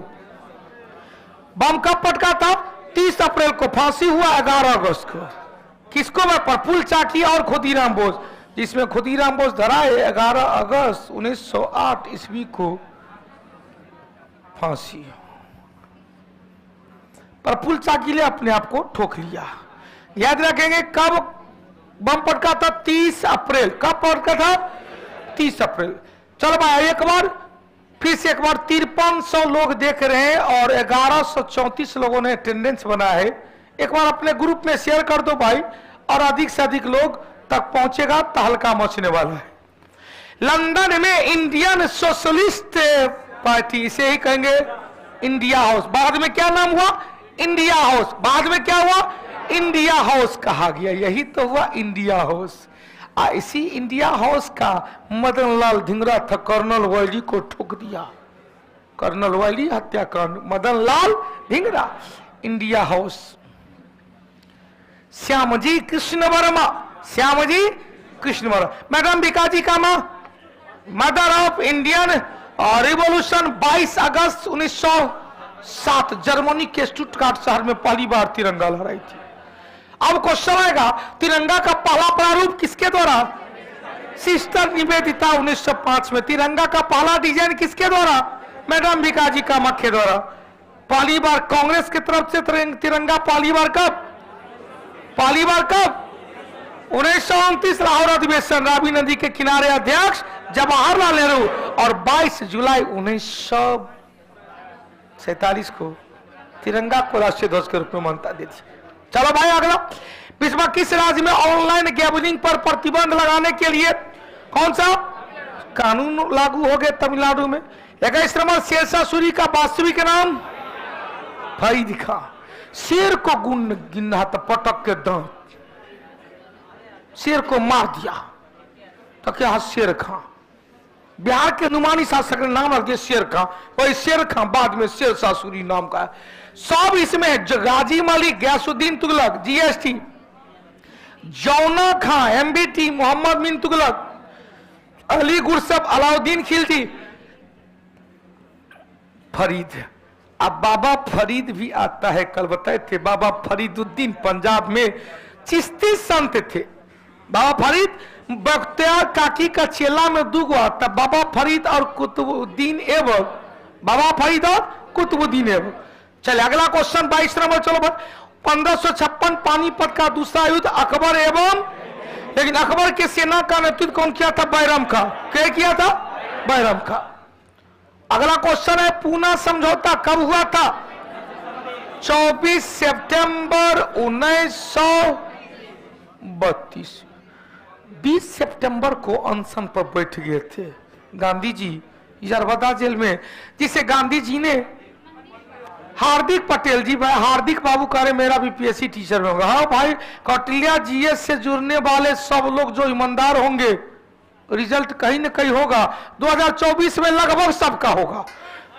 बम कब पटका था? 30 अप्रैल को। फांसी हुआ 11 अगस्त को। किसको? मैं प्रफुल्ल चाकी और खुदीराम बोस, जिसमें खुदीराम बोस धरा है 11 अगस्त 1908 ईस्वी को फांसी। प्रफुल्ल चाकी ने अपने आप को ठोक लिया। याद रखेंगे कब बम पटका था? 30 अप्रैल। कब पटका था? 30 अप्रैल। चलो भाई एक बार फिर से एक बार 5300 लोग देख रहे हैं और 1134 लोगों ने अटेंडेंस बनाया है। एक बार अपने ग्रुप में शेयर कर दो भाई, और अधिक से अधिक लोग तक पहुंचेगा तो हल्का मचने वाला है। लंदन में इंडियन सोशलिस्ट पार्टी, इसे ही कहेंगे इंडिया हाउस। बाद में क्या नाम हुआ? India house. बाद में क्या हुआ? इंडिया हाउस कहा गया। यही तो हुआ इंडिया हाउस। इसी इंडिया हाउस का मदन लाल धिंगरा था, कर्नल वायली को ठोक दिया। कर्नल वायली हत्याकांड, Madan Lal Dhingra, India House. Shyamji Krishna Varma, Shyamji Krishna Varma. Madam Bhikaji Cama, mother of Indian revolution, 22 अगस्त 1907 जर्मनी के स्टुटगार्ट शहर में पहली बार तिरंगा लहराई थी। अब क्वेश्चन आएगा, तिरंगा का पहला प्रारूप किसके द्वारा? सिस्टर निवेदिता 1905 में। तिरंगा का पहला डिजाइन किसके द्वारा? मैडम भिकाजी कामा के द्वारा। पहली बार कांग्रेस की तरफ से तिरंगा पहली बार कब? पहली बार कब? 1929 लाहौर अधिवेशन, रावी नदी के किनारे अध्यक्ष जवाहरलाल नेहरू, और 22 जुलाई 1947 को तिरंगा को राष्ट्रीय ध्वज के रूप में मान्यता दे दी। चलो भाई अगला, विश्व में किस राज्य में ऑनलाइन गैम्बलिंग पर प्रतिबंध लगाने के लिए कौन सा कानून लागू हो गया? तमिलनाडु में। 21 नंबर, शेरशाह सूरी का वास्तविक नाम? फरीद खां। शेर को गिना तो पटक के दांत, शेर को मार दिया तो क्या शेर खां। बिहार के नुमानी शासक ने नाम रख दिया शेर खां, वही शेर खां बाद में शेरशाह सूरी नाम का है। सब इसमें गाजी मलिक, गयासुद्दीन तुगलक, जीएसटी, जौना खां, एमबीटी, मोहम्मद बिन तुगलक, अली गुरसब, अलाउद्दीन खिलजी, फरीद। अब बाबा फरीद भी आता है, कल बताए थे बाबा फरीदुद्दीन पंजाब में चिश्ती संत थे। बाबा फरीद बख्तियार काकी का चेला में दूगो आता, बाबा फरीद और कुतुबुद्दीन ऐबक, बाबा फरीद और कुतुबुद्दीन ऐबक। चले अगला क्वेश्चन 22 नंबर। चलो भाई, 1556 पानीपत का दूसरा युद्ध अकबर एवं, लेकिन अकबर के सेना का नेतृत्व कौन किया था? बैरम खां। क्या किया था? बैरम खां। अगला क्वेश्चन है, पूना समझौता कब हुआ था? 24 सितंबर 1932। 20 सितंबर को अनशन पर बैठ गए थे गांधी जी यरवदा जेल में, जिसे गांधी जी ने हार्दिक पटेल जी, भाई हार्दिक बाबू कह रहे मेरा भी पीएससी टीचर में होगा। हाँ भाई, कौटिल्या जीएस से जुड़ने वाले सब लोग जो ईमानदार होंगे, रिजल्ट कहीं न कहीं होगा। 2024 में लगभग सबका होगा,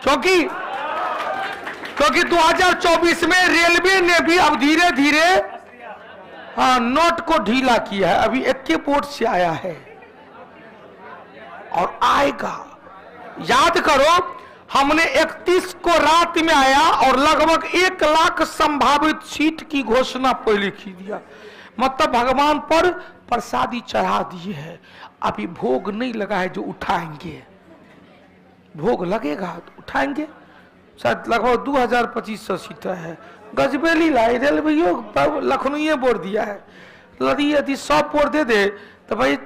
क्योंकि 2024 में रेलवे ने भी अब धीरे धीरे नोट को ढीला किया है। अभी 21 बोर्ड से आया है और आएगा। याद करो, हमने 31 को रात में आया और लगभग 1 लाख संभावित सीट की घोषणा पहले की दिया। मतलब भगवान पर प्रसादी चढ़ा दिए है, अभी भोग नहीं लगा है जो उठाएंगे। भोग लगेगा तो उठाएंगे। शायद लगभग 2500 सीटें है। गजबेली लाई रेलवे लखनऊ बोर्ड दिया है, यदि 100 बोर्ड दे दे तो भाई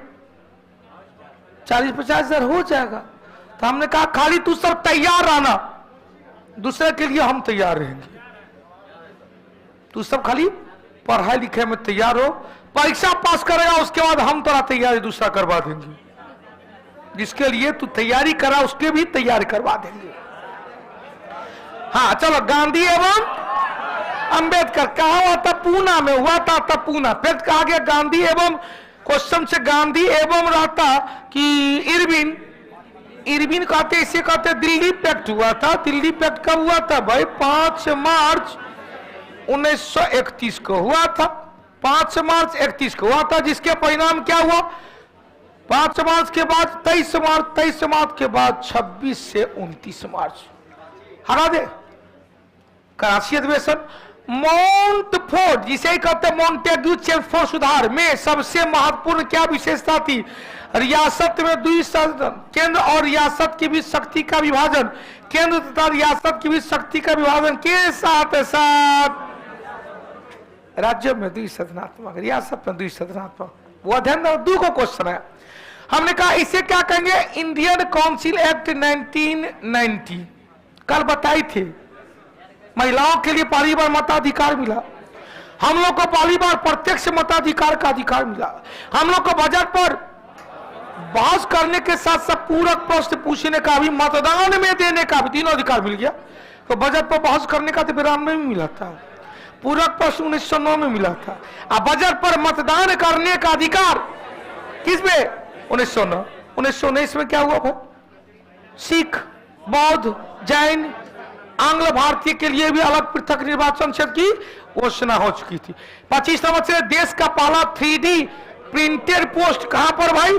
40-50 हजार हो जाएगा। तो हमने कहा खाली तू सब तैयार रहना, दूसरे के लिए हम तैयार रहेंगे। तू सब खाली पढ़ाई लिखाई में तैयार हो, परीक्षा पास करेगा उसके बाद हम तेरा तैयारी दूसरा करवा देंगे। जिसके लिए तू तैयारी करा उसके भी तैयारी करवा देंगे। हाँ चलो, गांधी एवं अंबेडकर कहा हुआ था? पूना में हुआ था। तब पूना, फिर कहा गया गांधी एवं, क्वेश्चन से गांधी एवं रहता कि इरविन। इरविन कहते, इसे कहते दिल्ली पैक्ट हुआ था। दिल्ली पैक्ट कब हुआ था भाई? 5 मार्च 1931 को हुआ था। 5 मार्च 31 को हुआ था, जिसके परिणाम क्या हुआ? 5 मार्च के बाद 23 मार्च, 23 मार्च के बाद 26 से 29 मार्च हरा दे कराची अधिवेशन। मोंटफोर्ट, जिसे कहते मोंटेग्यू चेम्फोर्ड सुधार में सबसे महत्वपूर्ण क्या विशेषता थी? रियासत में द्विसदन, केंद्र और रियासत के बीच शक्ति का विभाजन, केंद्र तथा रियासत के बीच शक्ति का विभाजन के साथ साथ राज्य में द्विसदनात्मक, रियासत में द्विसदनात्मक। वो अध्ययन 2 को क्वेश्चन है। हमने कहा इसे क्या कहेंगे? इंडियन काउंसिल एक्ट 1990 कल बताई थी। महिलाओं के लिए पहली बार मताधिकार मिला, हम लोग को पहली बार प्रत्यक्ष मताधिकार का अधिकार मिला। हम लोग को बजट पर बहस करने के साथ साथ पूरक प्रश्न पूछने का भी, मतदान में देने का भी तीनों अधिकार मिल गया। तो बजट पर बहस करने का तो 92 में मिला था, पूरक प्रश्न 1909 में मिला था। अब बजट पर मतदान करने का अधिकार किसमें? 1909। 1919 में क्या हुआ भाई? सिख, बौद्ध, जैन, आंग्ल भारतीय के लिए भी अलग पृथक निर्वाचन क्षेत्र की घोषणा हो चुकी थी। 25 नंबर से देश का पहला 3D प्रिंटेड पोस्ट कहां पर भाई?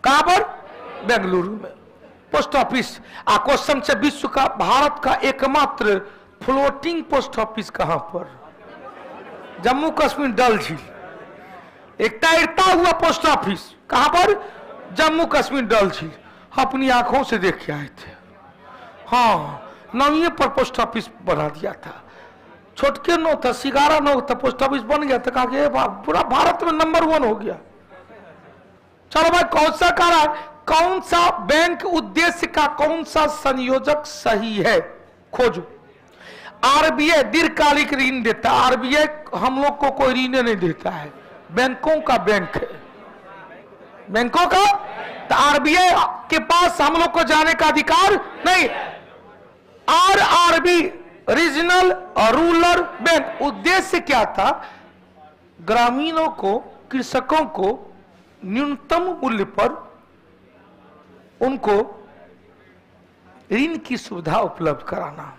कहां पर? बेंगलुरु में पोस्ट ऑफिस। क्वेश्चन से विश्व का, भारत का एकमात्र फ्लोटिंग पोस्ट ऑफिस कहां पर? जम्मू कश्मीर डल झील। एक तैरता हुआ पोस्ट ऑफिस कहां पर? जम्मू कश्मीर डल झील। अपनी आंखों से देख के आए थे। हाँ, नवीं पर पोस्ट ऑफिस बना दिया था। छोटके नो था, 11 नो था, पोस्ट ऑफिस बन गया था। कहा कि पूरा भारत में नंबर 1 हो गया। चलो भाई, कौन सा कारण, कौन सा बैंक उद्देश्य का कौन सा संयोजक सही है, खोजो। आरबीआई दीर्घकालिक ऋण देता है, आरबीआई हम लोग को कोई ऋण नहीं देता है, बैंकों का बैंक है, बैंकों का। तो आरबीआई के पास हम लोग को जाने का अधिकार नहीं। आरआरबी रीजनल और रूरल बैंक उद्देश्य क्या था, ग्रामीणों को, कृषकों को न्यूनतम मूल्य पर उनको ऋण की सुविधा उपलब्ध कराना,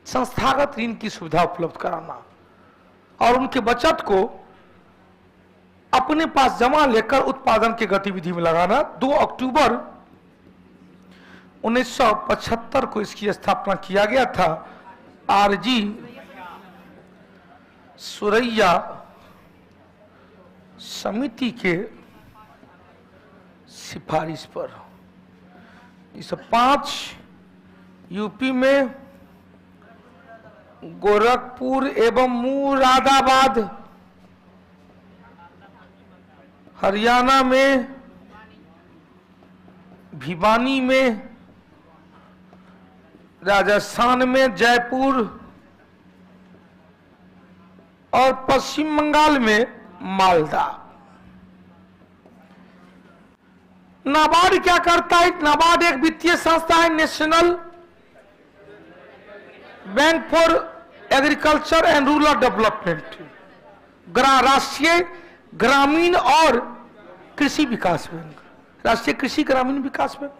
संस्थागत ऋण की सुविधा उपलब्ध कराना और उनके बचत को अपने पास जमा लेकर उत्पादन की गतिविधि में लगाना। 2 अक्टूबर 1975 को इसकी स्थापना किया गया था आरजी सुरैया समिति के सिफारिश पर। इस 5 यूपी में गोरखपुर एवं मुरादाबाद, हरियाणा में भिवानी में, राजस्थान में जयपुर और पश्चिम बंगाल में मालदा। नाबार्ड क्या करता है, नाबार्ड एक वित्तीय संस्था है, national bank for agriculture and rural development, राष्ट्रीय ग्रामीण और कृषि विकास बैंक, राष्ट्रीय कृषि ग्रामीण विकास बैंक।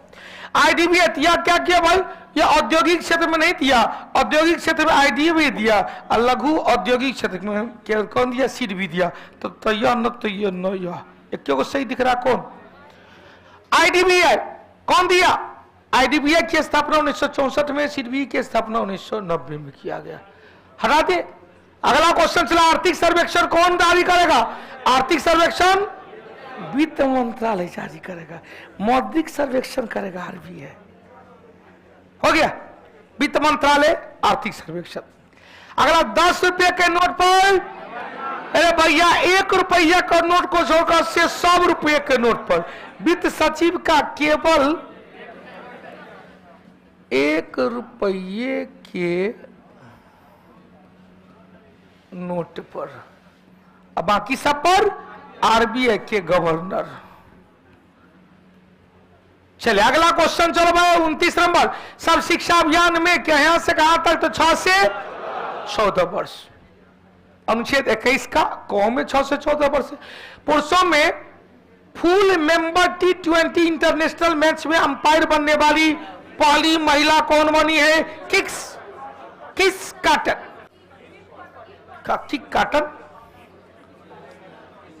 आईडीबीआई दिया, क्या किया भाई, ये औद्योगिक क्षेत्र में नहीं दिया, औद्योगिक क्षेत्र में आईडीबीआई दिया और लघु औद्योगिक क्षेत्र में कौन दिया, सीड भी दिया। तो यह न तो यह न यह, क्यों को सही दिख रहा कौन, आईडीबीआई कौन दिया। आईडीबीआई की स्थापना 1964 में, सीडबी की स्थापना 1990 में किया गया। हटा दे। अगला क्वेश्चन चला, आर्थिक सर्वेक्षण कौन जारी करेगा, आर्थिक सर्वेक्षण वित्त मंत्रालय जारी करेगा, मौद्रिक सर्वेक्षण करेगा आरबीआई। हो गया, वित्त मंत्रालय आर्थिक सर्वेक्षण। अगला 10 रुपये के नोट पर, अरे भैया 1 रुपया का नोट को छोड़कर से 100 रुपये के नोट पर वित्त सचिव का केवल 1 रुपये के नोट पर, अब बाकी सब पर आरबीआई के गवर्नर। चलिए अगला क्वेश्चन, चलो भाई 29 नंबर, सब शिक्षा अभियान में क्या यहां से कहां तक, तो 6 से 14 वर्ष। अनुच्छेद 21 का कौम में 6 से 14 वर्ष। पुरुषों में full member T20 international match में अंपायर बनने वाली पहली महिला कौन बनी है, किस काटन का, किक काटन।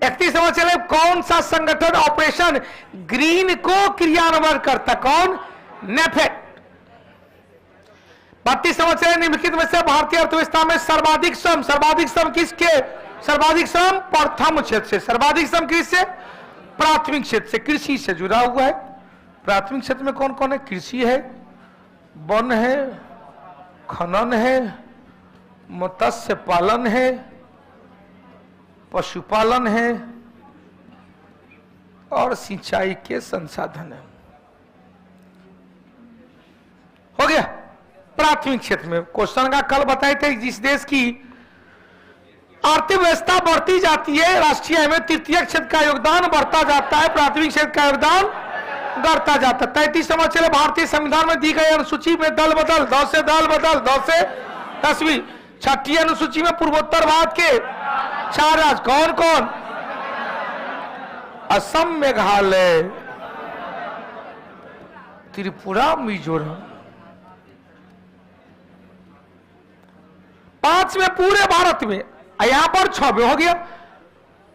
31 नंबर चले, कौन सा संगठन ऑपरेशन ग्रीन को क्रियान्वयन करता, कौन, नेफेड। 32 नंबर चले, निम्नलिखित में से भारतीय अर्थव्यवस्था में सर्वाधिक श्रम किसके, सर्वाधिक श्रम प्रथम क्षेत्र से, सर्वाधिक श्रम किससे, प्राथमिक क्षेत्र से, कृषि से जुड़ा हुआ है। प्राथमिक क्षेत्र में कौन कौन है, कृषि है, वन है, खनन है, मत्स्य पालन है, पशुपालन है और सिंचाई के संसाधन है। हो गया प्राथमिक क्षेत्र में। क्वेश्चन का कल बताए थे, जिस देश की आर्थिक व्यवस्था बढ़ती जाती है, राष्ट्रीय आय में तृतीय क्षेत्र का योगदान बढ़ता जाता है, प्राथमिक क्षेत्र का योगदान बढ़ता जाता है। 33 नंबर चले, भारतीय संविधान में दी गई अनुसूची में दल बदल, 10 से दल बदल, 10 से 10वीं। 6ठी अनुसूची में पूर्वोत्तर भारत के 4 राज्य कौन कौन, असम, मेघालय, त्रिपुरा, मिजोरम। 5 में पूरे भारत में, यहां पर 6 में हो गया।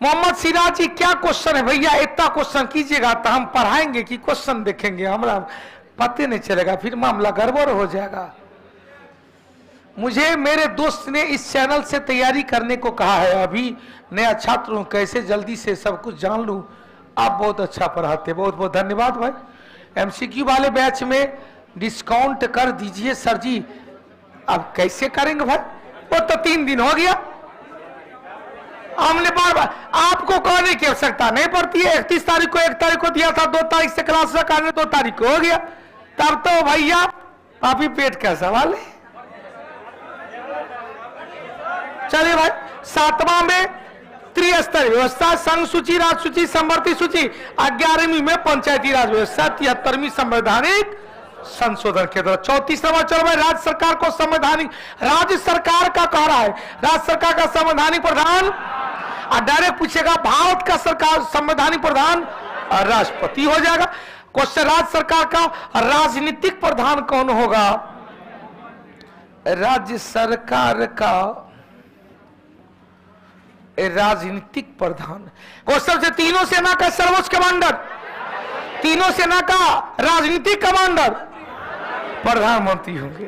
मोहम्मद सिराज जी क्या क्वेश्चन है भैया, इतना क्वेश्चन कीजिएगा तो हम पढ़ाएंगे कि क्वेश्चन देखेंगे, हमारा पता नहीं चलेगा, फिर मामला गड़बड़ हो जाएगा। मुझे मेरे दोस्त ने इस चैनल से तैयारी करने को कहा है, अभी नया छात्र हूं, कैसे जल्दी से सब कुछ जान लूं। आप बहुत अच्छा पढ़ाते, बहुत बहुत धन्यवाद भाई। एमसीक्यू वाले बैच में डिस्काउंट कर दीजिए सर जी। अब कैसे करेंगे भाई, वो तो 3 दिन हो गया। हमने बार बार आपको कहने की आवश्यकता नहीं पड़ती है। 31 तारीख को 1 तारीख को दिया था, 2 तारीख से क्लास रखा, 2 तारीख को हो गया। तब तो भैया पापी पेट का सवाल है। चलिए भाई, 7वां में त्रिस्तरीय व्यवस्था, संघ सूची, राज्य सूची, समवर्ती सूची। 11वीं में पंचायती राज व्यवस्था। 73वीं संवैधानिक संशोधन के द्वारा। 34 नंबर चलो भाई, राज्य सरकार को संवैधानिक, राज्य सरकार का कह रहा है, राज्य सरकार का संवैधानिक प्रधान, और डायरेक्ट पूछेगा भारत का सरकार संवैधानिक प्रधान राष्ट्रपति हो जाएगा। क्वेश्चन, राज्य सरकार का राजनीतिक प्रधान कौन होगा? राज्य सरकार का राजनीतिक प्रधान। क्वेश्चन से तीनों सेना का सर्वोच्च कमांडर, तीनों सेना का राजनीतिक कमांडर प्रधानमंत्री होंगे।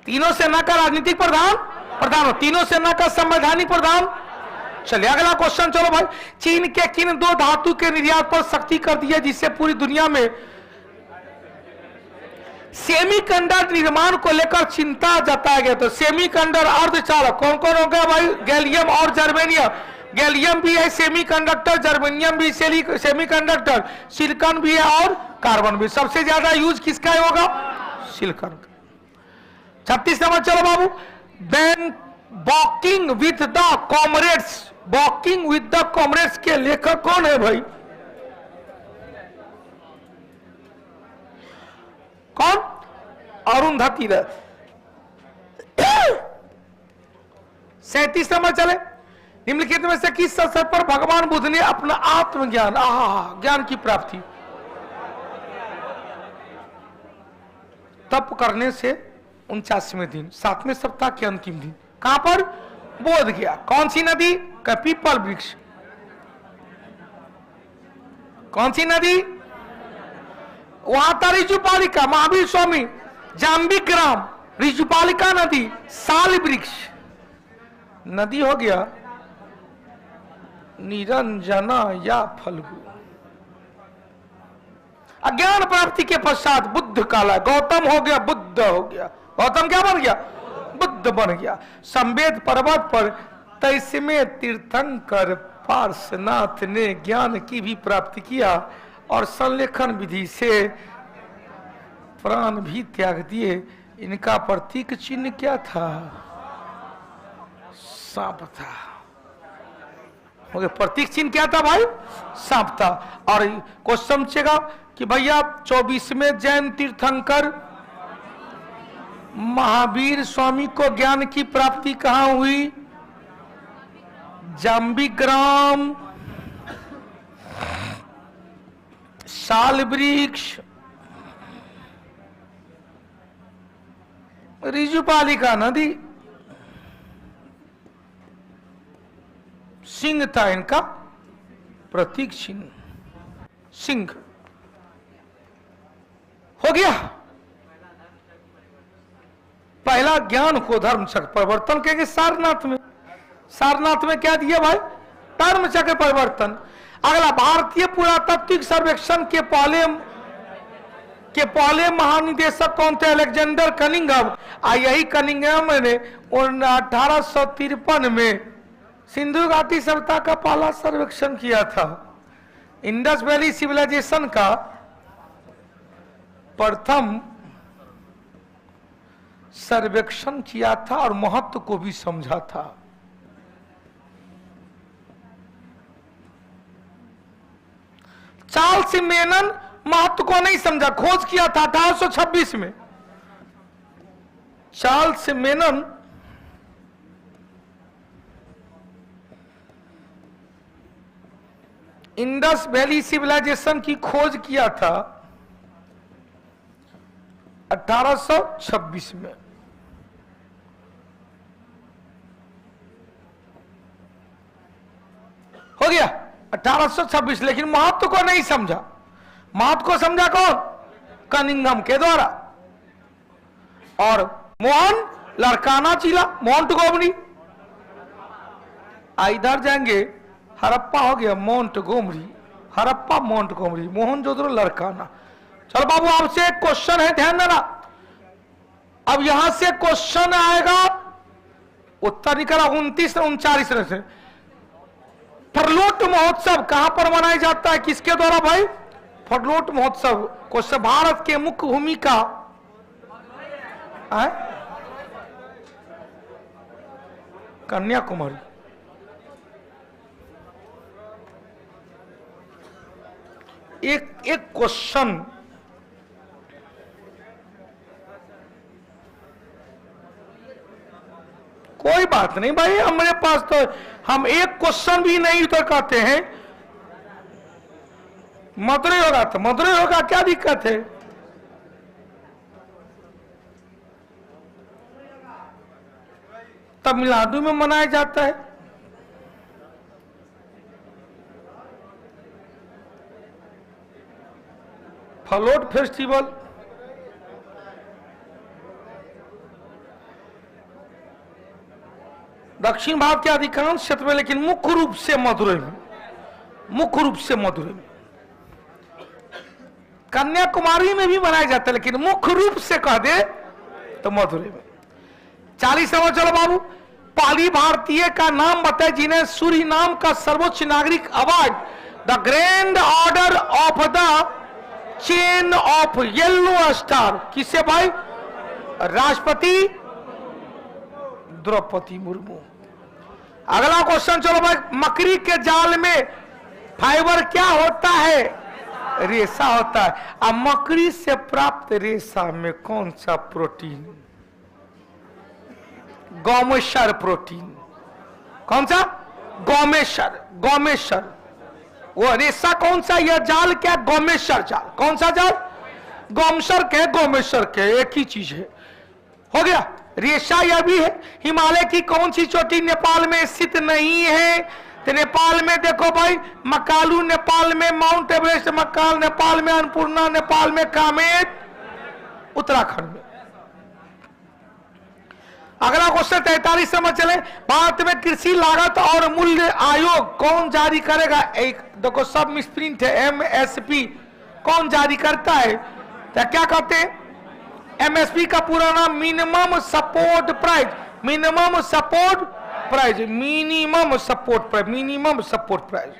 तीनों सेना का राजनीतिक प्रधान, तीनों सेना का संवैधानिक प्रधान। चलिए अगला क्वेश्चन चलो भाई, चीन के किन 2 धातु के निर्यात पर सख्ती कर दी है जिससे पूरी दुनिया में सेमीकंडक्टर निर्माण को लेकर चिंता जताया गया? तो सेमीकंडक्टर अर्धचालक कौन कौन हो गया भाई? गैलियम और जर्मेनियम। गैलियम भी है सेमीकंडक्टर, जर्मेनियम भी सेमीकंडक्टर, सिलिकॉन भी है और कार्बन भी। सबसे ज्यादा यूज किसका होगा? सिलिकॉन का। 36 नंबर चलो बाबू, walking with the comrades, walking with the comrades के लेखक कौन है भाई? कौन? अरुंधति रथ। 37 नंबर चले, निम्नलिखित में से किस अवसर पर भगवान बुद्ध ने अपना आत्मज्ञान, ज्ञान की प्राप्ति तप करने से 49वें दिन 7वें सप्ताह के अंतिम दिन कहां पर? बोध गया। कौन सी नदी? पीपल वृक्ष। कौन सी नदी? वहां था ऋजुपालिका, महावीर स्वामी, जाम्बी ग्राम, ऋजुपालिका नदी, साल वृक्ष। नदी हो गया निरंजना या फल्गु। अज्ञान प्राप्ति के पश्चात बुद्ध काला, गौतम हो गया बुद्ध हो गया। गौतम क्या बन गया? बुद्ध बन गया। संवेद पर्वत पर 23वें तीर्थंकर पार्श्वनाथ ने ज्ञान की भी प्राप्ति किया और संलेखन विधि से प्राण भी त्याग दिए। इनका प्रतीक चिन्ह क्या था? सांप था। प्रतीक चिन्ह क्या था भाई? सांप था। और क्वेश्चन समझेगा कि भैया 24वें जैन तीर्थंकर महावीर स्वामी को ज्ञान की प्राप्ति कहां हुई? जाम्बी ग्राम, साल वृक्ष, ऋजुपालिका नदी। सिंह था इनका प्रतीक चिन्ह, सिंह। हो गया पहला ज्ञान को धर्म चक्र परिवर्तन कहेंगे सारनाथ में। सारनाथ में क्या दिया भाई? धर्म चक्र परिवर्तन। अगला, भारतीय पुरातात्विक सर्वेक्षण के पहले महानिदेशक कौन थे? Alexander Cunningham. यही कनिंघम ने 1853 में सिंधु घाटी सभ्यता का पहला सर्वेक्षण किया था। इंडस वैली सिविलाइजेशन का प्रथम सर्वेक्षण किया था और महत्व को भी समझा था। चार्ल्स मेनन महत्व को नहीं समझा, खोज किया था 1826 में। Charles Menon Indus valley civilisation की खोज किया था 1826 में। हो गया 1826, लेकिन महत्व को नहीं समझा। महत्व को समझा कौन? कनिंघम के द्वारा। और मोहन लड़काना चिला, माउंट गोमरी। इधर जाएंगे, हरप्पा हो गया माउंट गोमरी, हरप्पा माउंट गोमरी, मोहनजोदड़ो लड़काना। चलो बाबू, आपसे एक क्वेश्चन है, ध्यान देना। अब यहां से क्वेश्चन आएगा, उत्तर निकला 29 39 से। फरलोट महोत्सव कहां पर मनाया जाता है, किसके द्वारा भाई? फरलोट महोत्सव क्वेश्चन, भारत के मुख्य भूमिका कन्याकुमारी। एक क्वेश्चन कोई बात नहीं भाई, हमारे पास तो हम एक क्वेश्चन भी नहीं उत्तर करते हैं। मदुरई होगा तो मदुरई होगा, क्या दिक्कत है? तमिलनाडु में मनाया जाता है। फलोट फेस्टिवल दक्षिण भारत के अधिकांश क्षेत्र में, लेकिन मुख्य रूप से मदुरई में, मुख्य रूप से मदुरई में। कन्याकुमारी में भी मनाया जाता है, लेकिन मुख्य रूप से कह दे तो मदुरई में। 40 समझ चलो बाबू। पहली भारतीय का नाम बताए जिन्हें सूरीनाम का सर्वोच्च नागरिक award the grand order of the chain of yellow star, किससे भाई? राष्ट्रपति द्रौपदी मुर्मू। अगला क्वेश्चन चलो भाई। मकड़ी के जाल में फाइबर क्या होता है? रेशा होता है। अब मकड़ी से प्राप्त रेशा में कौन सा प्रोटीन? गौमेशर प्रोटीन। कौन सा? गौमेशर। गौमेशर वो रेशा कौन सा? यह जाल क्या? गौमेशर जाल। कौन सा जाल? गौमशर के गौमेशर के एक ही चीज है। हो गया। रेशा यह भी है। हिमालय की कौन सी चोटी नेपाल में स्थित नहीं है? तो नेपाल में देखो भाई, मकालू नेपाल में, माउंट एवरेस्ट मकाल नेपाल में, अन्नपूर्णा नेपाल में, कामेट उत्तराखंड में। अगला क्वेश्चन 43 समझ चले। भारत में कृषि लागत और मूल्य आयोग कौन जारी करेगा? एक देखो सब मिसप्रिंट है। एमएसपी कौन जारी करता है? तो क्या कहते हैं? एमएसपी का पूरा नाम minimum support price. Minimum support price, minimum support price, minimum support price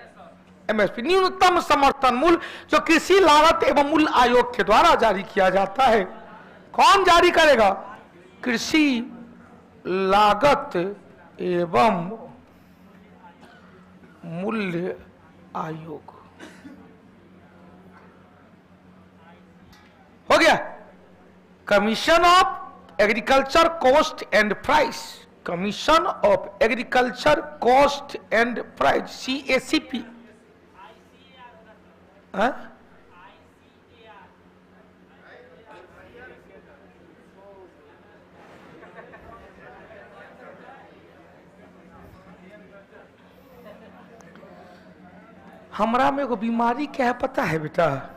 MSP, न्यूनतम समर्थन मूल्य, जो कृषि लागत एवं मूल्य आयोग के द्वारा जारी किया जाता है। कौन जारी करेगा? कृषि लागत एवं मूल्य आयोग। हो गया। Commission of agriculture cost and price, commission of agriculture cost and price, CACP। हमरा में एगो बीमारी क्या है पता है बेटा?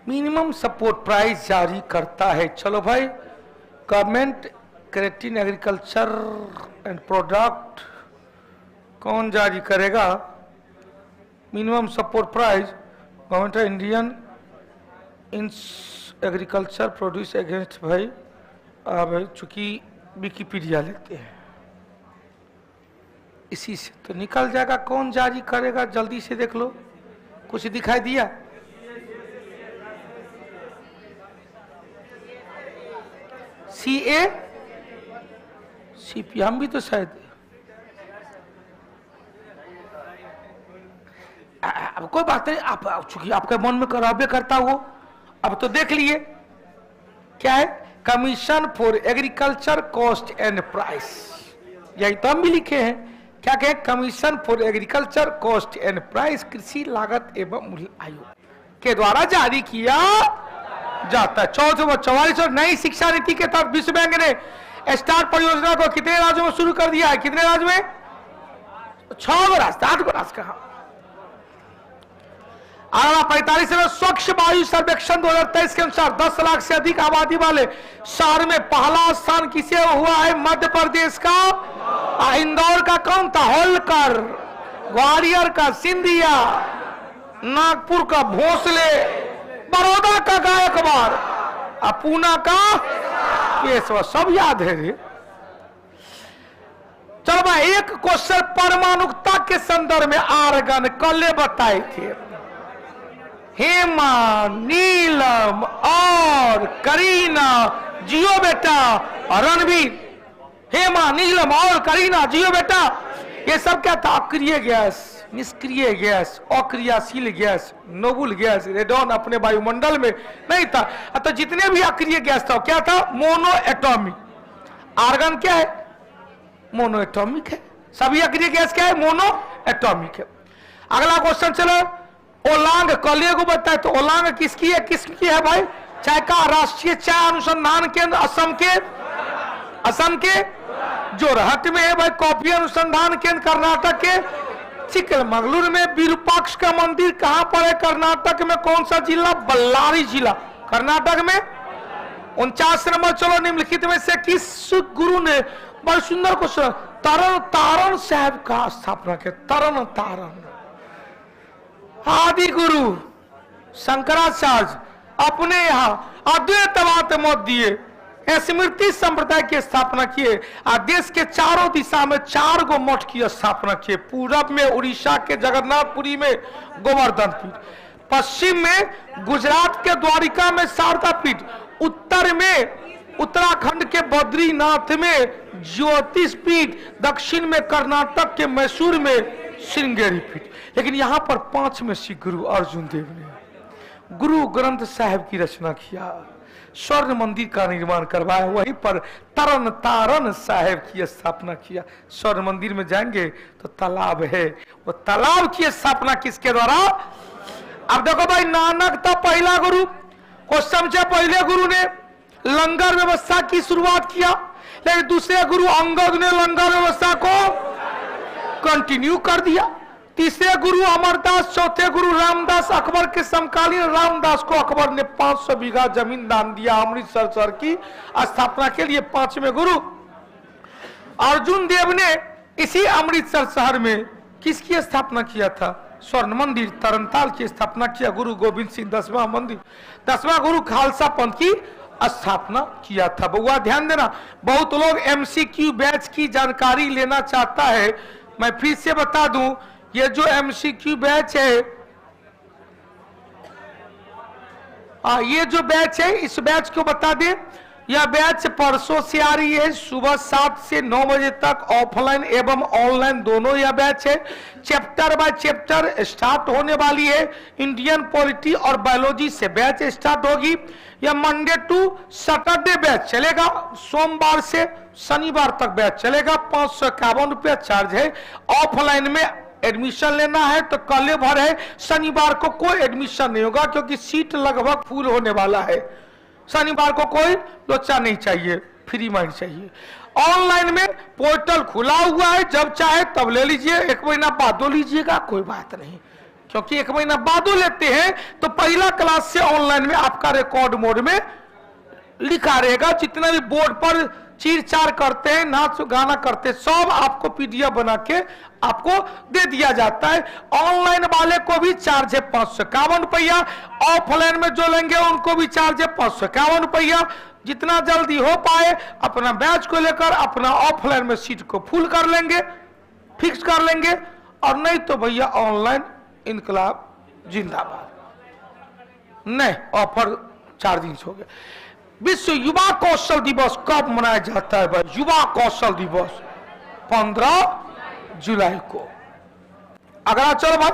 मिनिमम सपोर्ट प्राइस जारी करता है। चलो भाई, government creatine agriculture and product कौन जारी करेगा? Minimum support price government Indian in agriculture produce against भाई। अब चूंकि विकिपीडिया लेते हैं, इसी से तो निकल जाएगा कौन जारी करेगा। जल्दी से देख लो, कुछ दिखाई दिया? CACP, हम भी तो शायद अब कोई बात नहीं, आप चूंकि आपके मन में करावे करता हो, अब तो देख लिए क्या है? Commission for agriculture cost and price, यही तो हम भी लिखे हैं। क्या कहे? Commission for agriculture cost and price, कृषि लागत एवं मूल्य आयोग के द्वारा जारी किया जाता है। 44 नई शिक्षा नीति के तहत विश्व बैंक ने स्टार्ट परियोजना को कितने राज्यों में शुरू कर दिया है? कितने राज्य में? 6 राज्य, 8 राज्य कहा। 45 में स्वच्छ वायु सर्वेक्षण 2023 के अनुसार 10 लाख से अधिक आबादी वाले शहर में पहला स्थान किसे हुआ है? मध्य प्रदेश का। इंदौर का कौन था? होलकर। ग्वालियर का सिंधिया। नागपुर का भोसले। बड़ौदा का गायकवाड़। पूना का केशव सब याद है रे। चलो भाई एक क्वेश्चन परमाणुकता के संदर्भ में आर्गन कल बताए थे। हेमा, नीलम और करीना, जियो बेटा और रणवीर। हेमा, नीलम और करीना, जियो बेटा। ये सब क्या था? अक्रिय गैस, निष्क्रिय गैस, अक्रियाशील गैस, नोबुल गैस, रेडॉन अपने वायुमंडल में नहीं था। तो जितने भी अक्रिय गैस था क्या था? Mono atomic. आर्गन क्या है? मोनो एटॉमिक है। सभी अक्रिय गैस क्या है? मोनो एटॉमिक है। अगला क्वेश्चन चलो। ओलांग कलिए को बताए तो ओलांग किसकी है? किसकी है भाई? चाय का राष्ट्रीय चाय अनुसंधान केंद्र असम के, असम के जोरहट में है भाई। कॉफी अनुसंधान केंद्र कर्नाटक के चिकमंगलुरु में। विरूपाक्ष का मंदिर कहां पर है? कर्नाटक में। कौन सा जिला? बल्लारी जिला, कर्नाटक में। 49 नंबर चलो। निम्नलिखित में से किस गुरु ने, बड़ा सुंदर क्वेश्चन, तरन तारण साहब का स्थापना किया? तरन तारण आदि गुरु शंकराचार्य अपने यहाँ अद्वैतवाद मत दिए, स्मृति संप्रदाय की स्थापना किए। देश के चारों दिशा में 4 गो मठ की स्थापना किए। पूरब में उड़ीसा के जगन्नाथपुरी में गोवर्धन पीठ, पश्चिम में गुजरात के द्वारिका में शारदा पीठ, उत्तर में उत्तराखंड के बद्रीनाथ में ज्योतिष पीठ, दक्षिण में कर्नाटक के मैसूर में श्रृंगेरी पीठ। लेकिन यहाँ पर 5 में श्री गुरु अर्जुन देव ने गुरु ग्रंथ साहिब की रचना किया, स्वर्ण मंदिर का निर्माण करवाया, वहीं पर तरन तारण साहिब की स्थापना किया। स्वर्ण मंदिर में जाएंगे तो तालाब है, वो तालाब की स्थापना किसके द्वारा? अब देखो भाई, नानक था पहला गुरु। क्वेश्चन से पहले गुरु ने लंगर व्यवस्था की शुरुआत किया, लेकिन दूसरे गुरु अंगद ने लंगर व्यवस्था को कंटिन्यू कर दिया। तीसरे गुरु अमरदास, चौथे गुरु रामदास, अकबर के समकालीन रामदास को अकबर ने 500 बीघा जमीन दान दिया अमृतसर शहर की स्थापना के लिए। 5वें गुरु अर्जुन देव ने इसी अमृतसर शहर में किसकी स्थापना किया था? स्वर्ण मंदिर तरनताल की स्थापना किया। गुरु गोविंद सिंह 10वां मंदिर, 10वां गुरु खालसा पंथ की स्थापना किया था। बउआ ध्यान देना, बहुत लोग MCQ बैच की जानकारी लेना चाहता है। मैं फिर से बता दूं, ये जो MCQ बैच है, ये जो बैच है, इस बैच को बता दें, यह बैच परसों से आ रही है। सुबह 7 से 9 बजे तक ऑफलाइन एवं ऑनलाइन दोनों यह बैच है। चैप्टर बाय चैप्टर स्टार्ट होने वाली है। इंडियन पॉलिटी और बायोलॉजी से बैच स्टार्ट होगी। यह मंडे टू सैटरडे बैच चलेगा, सोमवार से शनिवार तक बैच चलेगा। 551 रुपया चार्ज है। ऑफलाइन में एडमिशन लेना है तो कल भर है, शनिवार को कोई एडमिशन नहीं होगा क्योंकि सीट लगभग फुल होने वाला है। शनिवार को कोई लोचा नहीं चाहिए, फ्री माइंड चाहिए। ऑनलाइन में पोर्टल खुला हुआ है, जब चाहे तब ले लीजिए, 1 महीना बाद लीजिएगा, कोई बात नहीं, क्योंकि 1 महीना बाद लेते हैं तो पहला क्लास से ऑनलाइन में आपका रिकॉर्ड मोड में लिखा रहेगा। जितना भी बोर्ड पर चीर चार करते हैं, नाच गाना करते हैं, सब आपको PDF बना के आपको दे दिया जाता है। ऑनलाइन वाले को भी चार्ज है 551 रुपया। ऑफलाइन में जो लेंगे उनको भी चार्ज है 551 रुपया। जितना जल्दी हो पाए अपना बैच को लेकर अपना ऑफलाइन में सीट को फुल कर लेंगे, फिक्स कर लेंगे, और नहीं तो भैया ऑनलाइन इनकलाब जिंदाबाद। नहीं, ऑफर 4 दिन हो गया। विश्व युवा कौशल दिवस कब मनाया जाता है भाई? युवा कौशल दिवस 15 जुलाई को। अगला चलो भाई,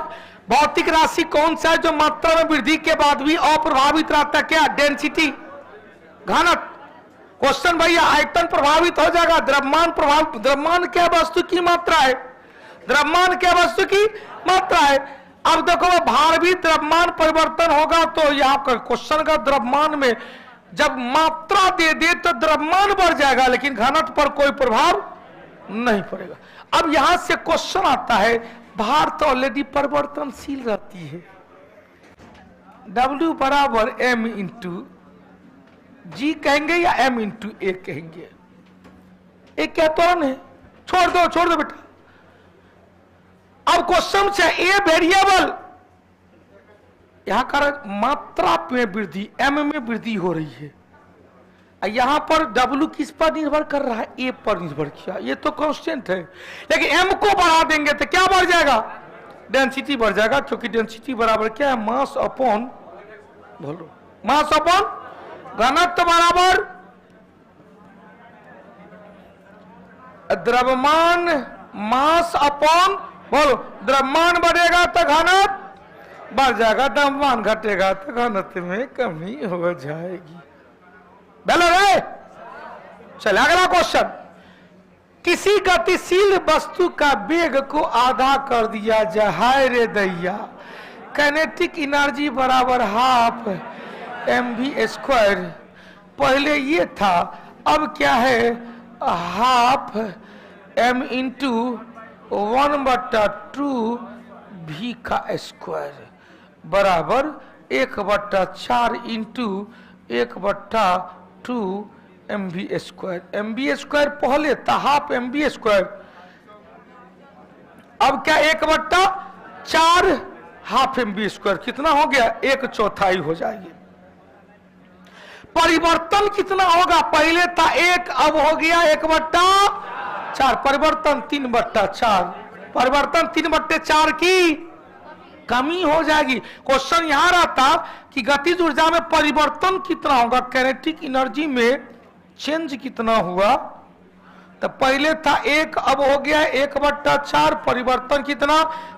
भौतिक राशि कौन सा है जो मात्रा में वृद्धि के बाद भी अप्रभावित रहता है? क्या? डेंसिटी, घनत्व। क्वेश्चन भैया, आयतन प्रभावित हो जाएगा, द्रव्यमान प्रभावित। द्रव्यमान क्या वस्तु की मात्रा है? द्रव्यमान क्या वस्तु की मात्रा है? अब देखो, भार भी द्रव्यमान परिवर्तन होगा। तो यहाँ का क्वेश्चन का द्रव्यमान में जब मात्रा दे दे तो द्रव्यमान बढ़ जाएगा, लेकिन घनत्व पर कोई प्रभाव नहीं पड़ेगा। अब यहां से क्वेश्चन आता है, भार तो ऑलरेडी परिवर्तनशील रहती है। W बराबर M इंटू G कहेंगे या M इंटू A कहेंगे? एक क्या तो है, छोड़ दो बेटा। अब क्वेश्चन से A वेरिएबल, यहां का मात्रा में वृद्धि, M में वृद्धि हो रही है। यहां पर W किस पर निर्भर कर रहा है? A पर निर्भर किया, ये तो कांस्टेंट है। लेकिन M को बढ़ा देंगे तो क्या बढ़ जाएगा? डेंसिटी बढ़ जाएगा, क्योंकि डेंसिटी बराबर क्या है? Mass upon volume. Mass upon घनत्व बराबर द्रव्यमान मास अपॉन वॉल्यूम। द्रव्यमान बढ़ेगा तो घनत्व बढ़ जाएगा, द्रव्यमान घटेगा तो घनत्व में कमी हो जाएगी। बोलो रे। चल अगला क्वेश्चन। किसी गतिशील वस्तु का वेग को आधा कर दिया जाए, हाय रे दैया। काइनेटिक एनर्जी बराबर हाफ mv²। पहले ये था, अब क्या है? हाफ m इंटू 1/2 v का स्क्वायर बराबर 1/4 इंटू 1/2 mv²। mv² पहले था हाफ mv², अब क्या 1/4 हाफ mv²। कितना हो गया? 1/4 हो जाएगी। परिवर्तन कितना होगा? पहले था 1, अब हो गया 1/4। परिवर्तन 3/4। परिवर्तन 3/4 की कमी हो जाएगी। क्वेश्चन यहां रहता कि गतिज ऊर्जा में परिवर्तन कितना होगा, काइनेटिक एनर्जी में चेंज कितना हुआ। तो पहले था 1, अब हो गया 1/4। परिवर्तन कितना?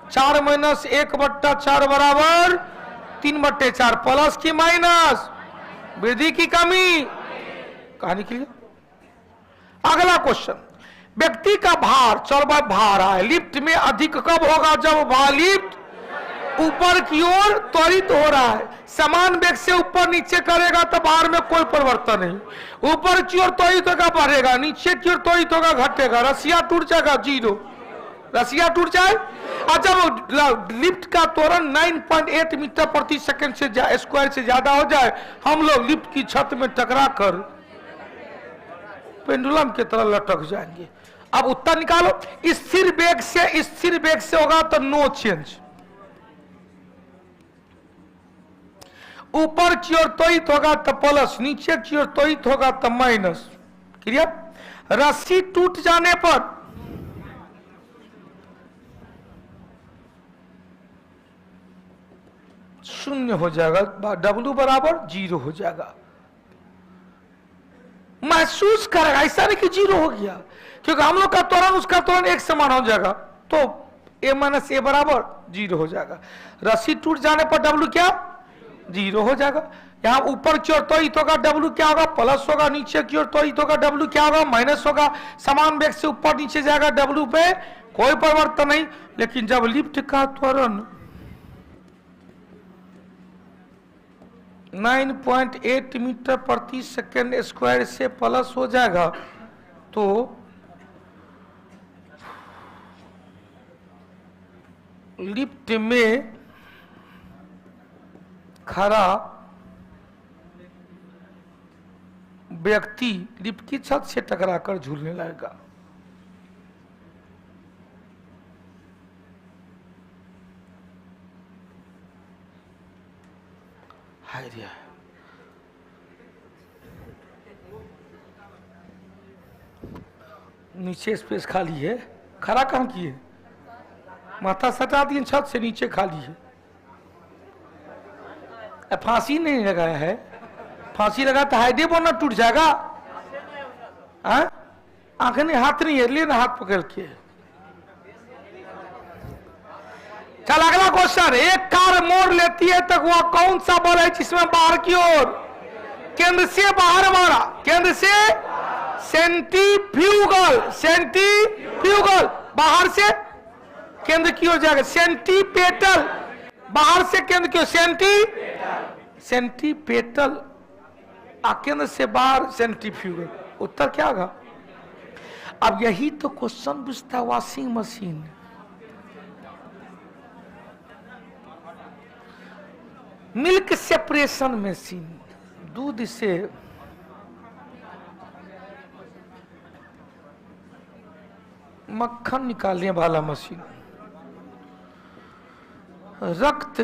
4 माइनस 1/4 बराबर 3/4। प्लस की माइनस? वृद्धि की कमी। कहानी क्लियर। अगला क्वेश्चन। व्यक्ति का भार, चल भाई भार है, लिफ्ट में अधिक कब होगा? जब भार लिफ्ट ऊपर की ओर त्वरित हो रहा है। समान वेग से ऊपर नीचे करेगा तो भार में कोई परिवर्तन नहीं। ऊपर की ओर त्वरित होगा बढ़ेगा, नीचे की ओर त्वरित होगा घटेगा। रसिया टूट जाएगा 0, रसिया टूट जाए। और जब लिफ्ट का त्वरण 9.8 मीटर प्रति सेकंड से स्क्वायर से ज्यादा हो जाए, हम लोग लिफ्ट की छत में टकरा कर पेंडुलम की तरह लटक जाएंगे। अब उत्तर निकालो। स्थिर वेग से होगा तो नो चेंज। ऊपर की ओर त्वरित होगा तो प्लस, नीचे की ओर त्वरित होगा तो माइनस। क्लियर। रस्सी टूट जाने पर शून्य हो जाएगा, W बराबर 0 हो जाएगा। महसूस करेगा, ऐसा नहीं कि 0 हो गया, क्योंकि हम लोग का त्वरण उसका त्वरण एक समान हो जाएगा, तो a माइनस a बराबर 0 हो जाएगा। रस्सी टूट जाने पर W क्या? 0 हो जाएगा। यहाँ ऊपर की ओर त्वरित होगा, W क्या होगा? प्लस होगा। नीचे की ओर त्वरित होगा, W क्या होगा? माइनस होगा। समान वेग से ऊपर नीचे जाएगा, W पे कोई परिवर्तन नहीं। लेकिन जब लिफ्ट का त्वरण 9.8 मीटर प्रति सेकंड स्क्वायर से प्लस हो जाएगा, तो लिफ्ट में खड़ा व्यक्ति लिफ्ट की छत से टकराकर झूलने लगेगा। हाय रे, नीचे स्पेस खाली है, खड़ा कहाँ किए? माथा सटा दिए, छत से नीचे खाली है। फांसी नहीं लगाया है, फांसी लगा तो हाइडे बोना टूट जाएगा। आंखें नहीं, हाथ नहीं है, लेना हाथ पकड़ के। चल अगला क्वेश्चन। एक कार मोड़ लेती है तो वह कौन सा बल है जिसमें बाहर की ओर केंद्र से बाहर मारा? केंद्र से सेंट्रीफ्यूगल, सेंट्रीफ्यूगल बाहर से केंद्र की ओर जाएगा। सेंटीपेटल बाहर से केंद्र की ओर, सेंटीपेटल केंद्र से बाहर सेंट्रीफ्यूगल। उत्तर क्या होगा? अब यही तो क्वेश्चन पूछता washing machine. Milk separation machine, दूध से मक्खन निकालने वाला मशीन, रक्त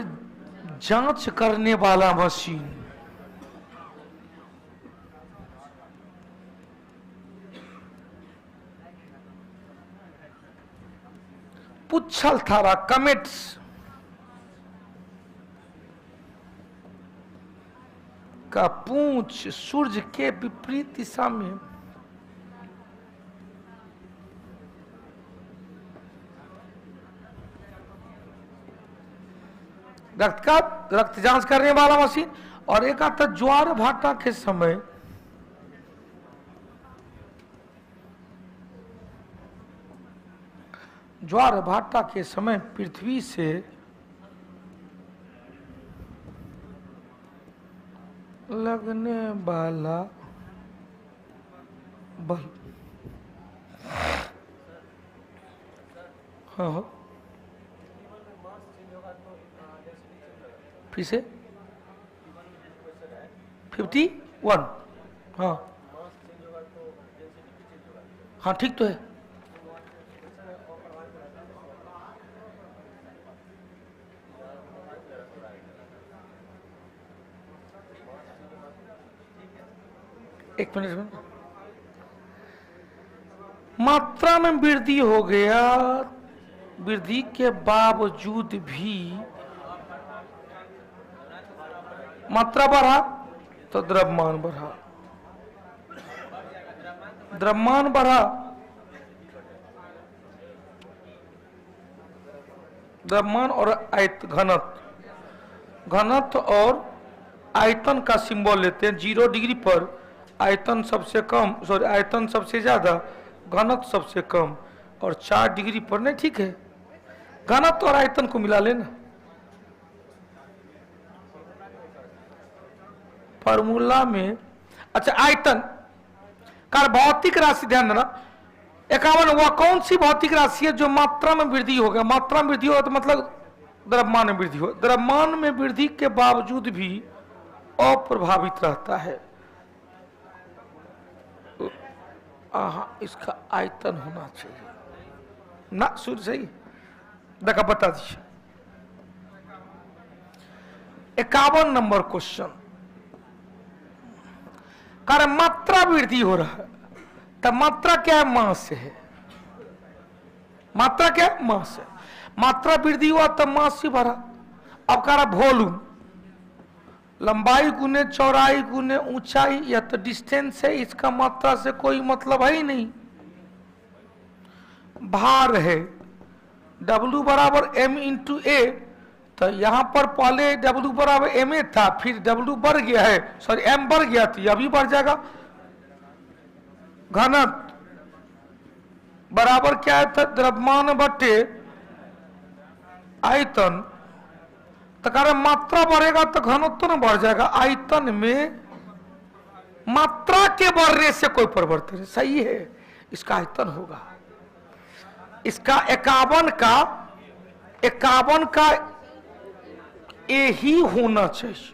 जांच करने वाला मशीन, पुच्छल थारा कमेट्स का पूंछ सूर्य के विपरीत दिशा में रक्त जांच करने वाला मशीन, और एक आता ज्वार भाटा के समय ज्वार भाटा के समय पृथ्वी से लगने वाला बल। हाँ फिर से 51। हाँ हाँ ठीक तो है। एक मिनट में मात्रा में वृद्धि हो गया, वृद्धि के बावजूद भी मात्रा बढ़ा तो द्रव्यमान बढ़ा, द्रव्यमान बढ़ा, द्रव्यमान और घनत्व और आयतन का सिंबल लेते हैं। 0 डिग्री पर आयतन सबसे कम, सॉरी आयतन सबसे ज्यादा, घनत्व सबसे कम, और 4 डिग्री पर नहीं, ठीक है, घनत्व और आयतन को मिला लेना। फार्मूला में अच्छा आयतन का भौतिक राशि ध्यान देना 51, वह कौन सी भौतिक राशि है जो मात्रा में वृद्धि हो गया? मात्रा में वृद्धि होगा तो मतलब द्रव्यमान में वृद्धि हो, द्रव्यमान में वृद्धि के बावजूद भी अप्रभावित रहता है। इसका आयतन होना चाहिए ना, सूर्य सही देखा, बता दीजिए। 51 नंबर क्वेश्चन, कारण मात्रा वृद्धि हो रहा है, तब मात्रा क्या है? मास है। मात्रा क्या है? मास है। मात्रा वृद्धि हुआ तब मास से भरा। अब कह रहा वॉल्यूम, लंबाई गुने चौड़ाई गुने ऊंचाई, या तो डिस्टेंस है, इसका मात्रा से कोई मतलब है ही नहीं। भार है, W बराबर M इंटू ए, तो यहां पर पहले W बराबर M ए था, फिर W बढ़ गया है, सॉरी M बढ़ गया था, अभी बढ़ जाएगा। घनत्व बराबर क्या है? द्रव्यमान बटे आयतन, तो कारण मात्रा बढ़ेगा तो घनत्व न बढ़ जाएगा। आयतन में मात्रा के बढ़ने से कोई परिवर्तन है, सही है, इसका आयतन होगा। इसका 51 का ए ही होना चाहिए।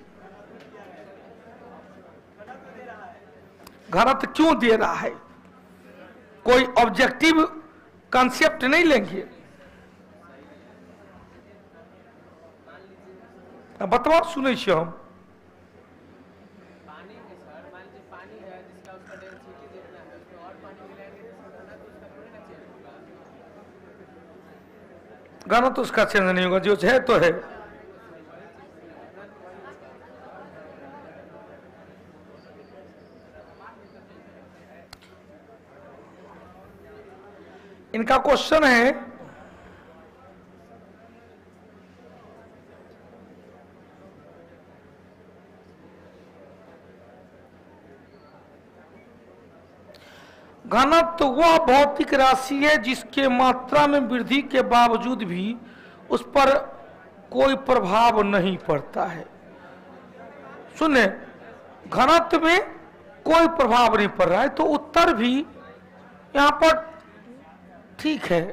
घनत्व क्यों दे रहा है? कोई ऑब्जेक्टिव कंसेप्ट नहीं लेंगे। बतवा सुने हम गाना तो उसका चेंज नहीं होगा, जो है तो है। इनका क्वेश्चन है घनत्व वह भौतिक राशि है जिसके मात्रा में वृद्धि के बावजूद भी उस पर कोई प्रभाव नहीं पड़ता है। सुने, घनत्व में कोई प्रभाव नहीं पड़ रहा है, तो उत्तर भी यहां पर ठीक है।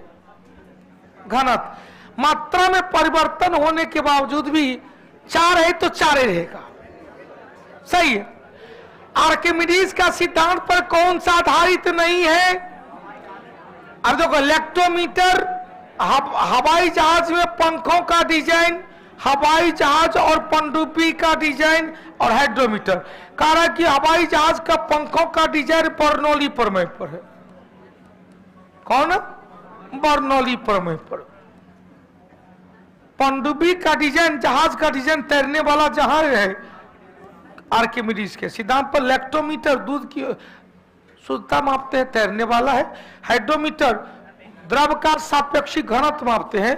घनत्व मात्रा में परिवर्तन होने के बावजूद भी 4 है तो 4 रहेगा, सही है। आर्किमिडीज का सिद्धांत पर कौन सा आधारित नहीं है? अब देखो, इलेक्ट्रोमीटर, हवाई जहाज में पंखों का डिजाइन, हवाई जहाज और पनडुब्बी का डिजाइन, और हाइड्रोमीटर। कारण कि हवाई जहाज का पंखों का डिजाइन बर्नौली प्रमेय पर है। कौन? बर्नौली प्रमेय पर। पनडुब्बी का डिजाइन, जहाज का डिजाइन, तैरने वाला जहाज है आर्किमिडीज के सिद्धांत पर। लैक्टोमीटर दूध की शुद्धता मापते हैं, तैरने वाला है। हाइड्रोमीटर द्रव का सापेक्षिक घनत्व मापते हैं,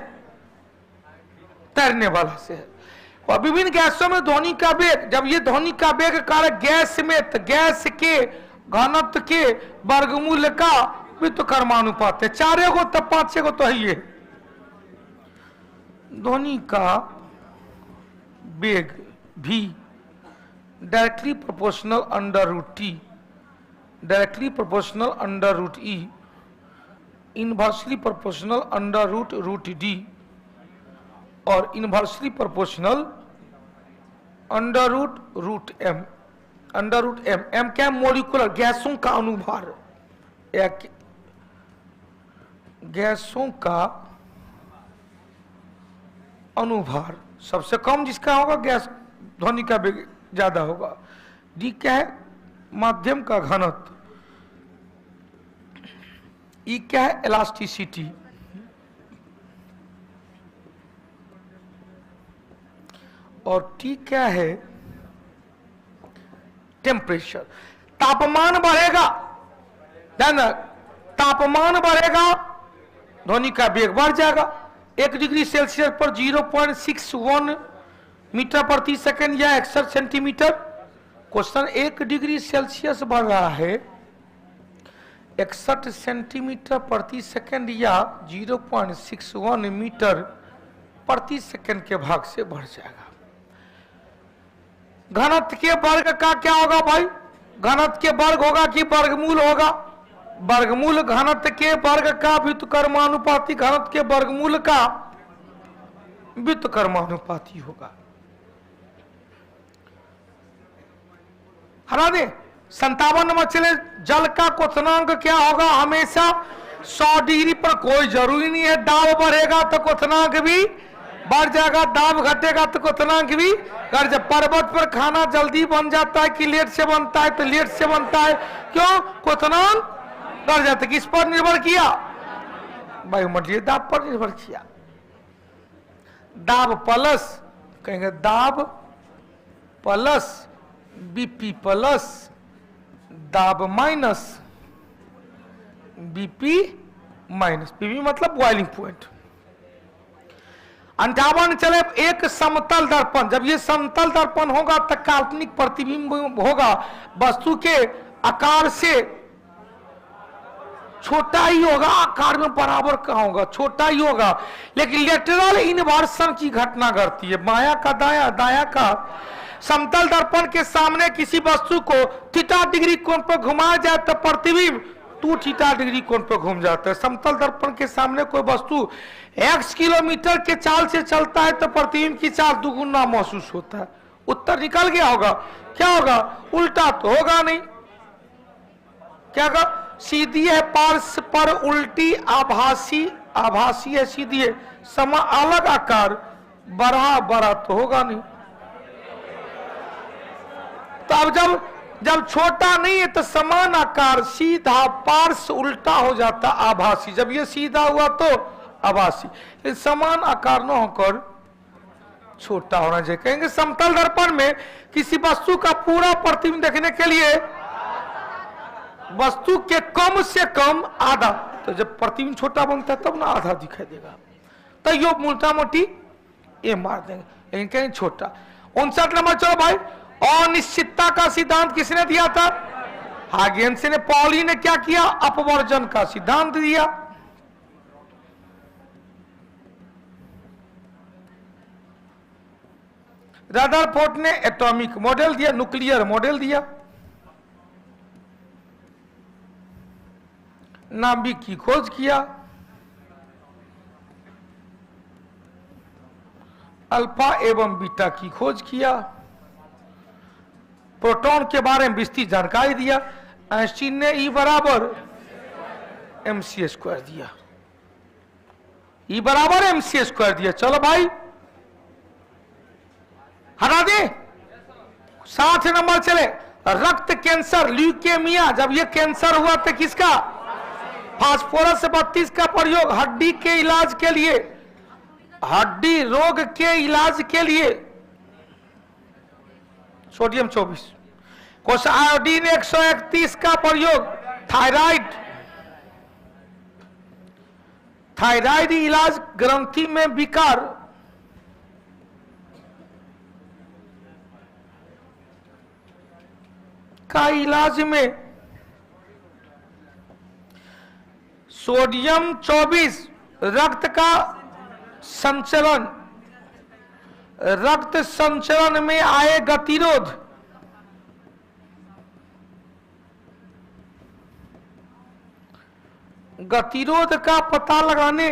तैरने वाला से है। और विभिन्न गैसों में ध्वनि का वेग, जब ये ध्वनि का वेग कारक गैस में, तो गैस के घनत्व के वर्गमूल का व्युत्क्रमानुपात है। 4 गो तब 5 गो तो है ये। ध्वनि का वेग भी directly proportional under root T, directly proportional under root E, inversely proportional under root D और inversely proportional under root M. Under root M, M क्या? मोलिकुलर, गैसों का अनुभार, गैसों का अनुभार। सबसे कम जिसका होगा गैस, ध्वनि का वेग ज्यादा होगा। डी क्या है? माध्यम का घनत्व। ई क्या है? इलास्टिसिटी। और टी क्या है? टेम्परेचर। तापमान बढ़ेगा, तापमान बढ़ेगा, ध्वनि का वेग बढ़ जाएगा। 1 डिग्री सेल्सियस पर 0.61 मीटर प्रति सेकंड या 61 सेंटीमीटर। क्वेश्चन, 1 डिग्री सेल्सियस बढ़ रहा है 61 सेंटीमीटर प्रति सेकंड या 0.61 मीटर प्रति सेकंड के भाग से बढ़ जाएगा। घनत्व के वर्ग का क्या होगा भाई? घनत्व के वर्ग होगा कि वर्गमूल होगा? वर्गमूल घनत्व के वर्ग का व्युत्क्रमानुपाती घनत्व के वर्गमूल का व्युत्क्रमानुपाती होगा। हरा दे। 57 नंबर चले, जल का क्वथनांक क्या होगा? हमेशा 100 डिग्री पर। कोई जरूरी नहीं है दाब बढ़ेगा तो क्वथनांक भी बढ़ जाएगा, दाब घटेगा तो क्वथनांक भी घट जाए। पर्वत पर खाना जल्दी बन जाता है कि लेट से बनता है? तो लेट से बनता है। क्यों? क्वथनांक बढ़ जाता है। किस पर निर्भर किया? वायुमंडलीय दाब पर निर्भर किया। दाब प्लस, कहेंगे दाब प्लस बीपी प्लस दाब माइनस बीपी माइनस, बीपी मतलब बॉइलिंग पॉइंट। 58 चले, एक समतल दर्पण। जब ये समतल दर्पण होगा तो काल्पनिक प्रतिबिंब होगा, वस्तु के आकार से छोटा ही होगा, आकार में बराबर कहाँ होगा? छोटा ही होगा। लेकिन लेटरल इन्वर्सन की घटना घटती है, बायां का दायां, दायां का। समतल दर्पण के सामने किसी वस्तु को थीटा डिग्री कोण पर घुमाया जाए तो प्रतिबिंब 2 थीटा डिग्री कोण पर घूम जाता है। समतल दर्पण के सामने कोई वस्तु x किलोमीटर के चाल से चलता है तो प्रतिबिंब की चाल दुगुना महसूस होता है। उत्तर निकल गया होगा। क्या होगा? उल्टा तो होगा नहीं। क्या होगा? सीधी है पार्श्व पर उल्टी, आभासी, आभासी है सीधी है, समा अलग आकार, बड़ा बड़ा तो होगा नहीं। तो अब जब छोटा नहीं है तो समान आकार, सीधा, पार्श्व, उल्टा हो जाता आभासी। जब ये सीधा हुआ तो आभासी। समान आकार न होकर छोटा होना चाहिए। कहेंगे समतल दर्पण में किसी वस्तु का पूरा प्रतिबिंब देखने के लिए वस्तु के कम से कम आधा, तो जब प्रतिबिंब छोटा बनता है तब ना आधा दिखाई देगा, तो यो मोटा मोटी ये मार देंगे। लेकिन कहीं छोटा। 59 नंबर चलो भाई, अनिश्चितता का सिद्धांत किसने दिया था? हाइगेंस ने। पॉली ने क्या किया? अपवर्जन का सिद्धांत दिया। रदरफोर्ड ने एटॉमिक मॉडल दिया, न्यूक्लियर मॉडल दिया। नाभिक की खोज किया। अल्फा एवं बीटा की खोज किया। प्रोटॉन के बारे में विस्तृत जानकारी दिया। आइंस्टीन ने E बराबर mc² दिया। E बराबर mc² दिया। चलो भाई हटा दे। 60 नंबर चले, रक्त कैंसर, ल्यूकेमिया। जब ये कैंसर हुआ तो किसका? फास्फोरस 32 का प्रयोग हड्डी के इलाज के लिए हड्डी रोग के इलाज के लिए सोडियम 24। क्वेश्चन आयोडीन 131 का प्रयोग थायराइड इलाज ग्रंथि में विकार का इलाज में सोडियम 24 रक्त संचलन में आए गतिरोध का पता लगाने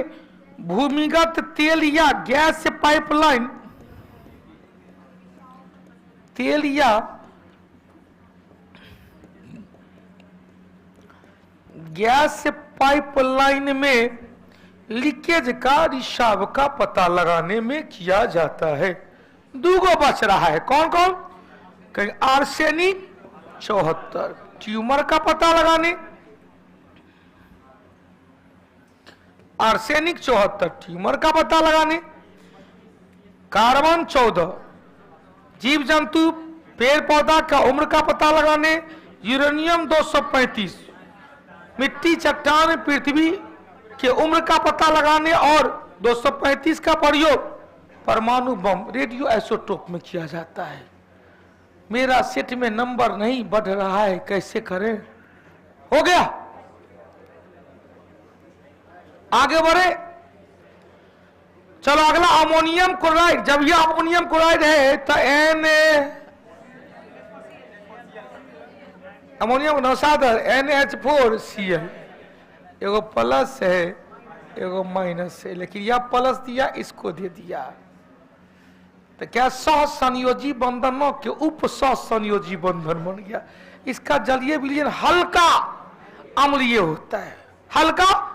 भूमिगत तेल या गैस पाइपलाइन में लीकेज का रिसाव का पता लगाने में किया जाता है। दूगो बच रहा है, कौन कौन? कहीं आर्सेनिक 74 ट्यूमर का पता लगाने, आर्सेनिक 74 ट्यूमर का पता लगाने, कार्बन 14 जीव जंतु पेड़ पौधा का उम्र का पता लगाने, यूरेनियम 235 मिट्टी चट्टान पृथ्वी के उम्र का पता लगाने और 235 का प्रयोग परमाणु बम रेडियो आइसोटोप में किया जाता है। मेरा सेट में नंबर नहीं बढ़ रहा है, कैसे करें? हो गया, आगे बढ़े। चलो अगला अमोनियम क्लोराइड। जब यह अमोनियम क्लोराइड है तो अमोनियम नौसादर NH4Cl, एगो प्लस है एगो माइनस है, लेकिन यह प्लस दिया इसको दे दिया तो क्या सहसंयोजी बंधनों के उप सहसंयोजी बंधन बन गया। इसका जलीय विलयन हल्का अम्लीय होता है, हल्का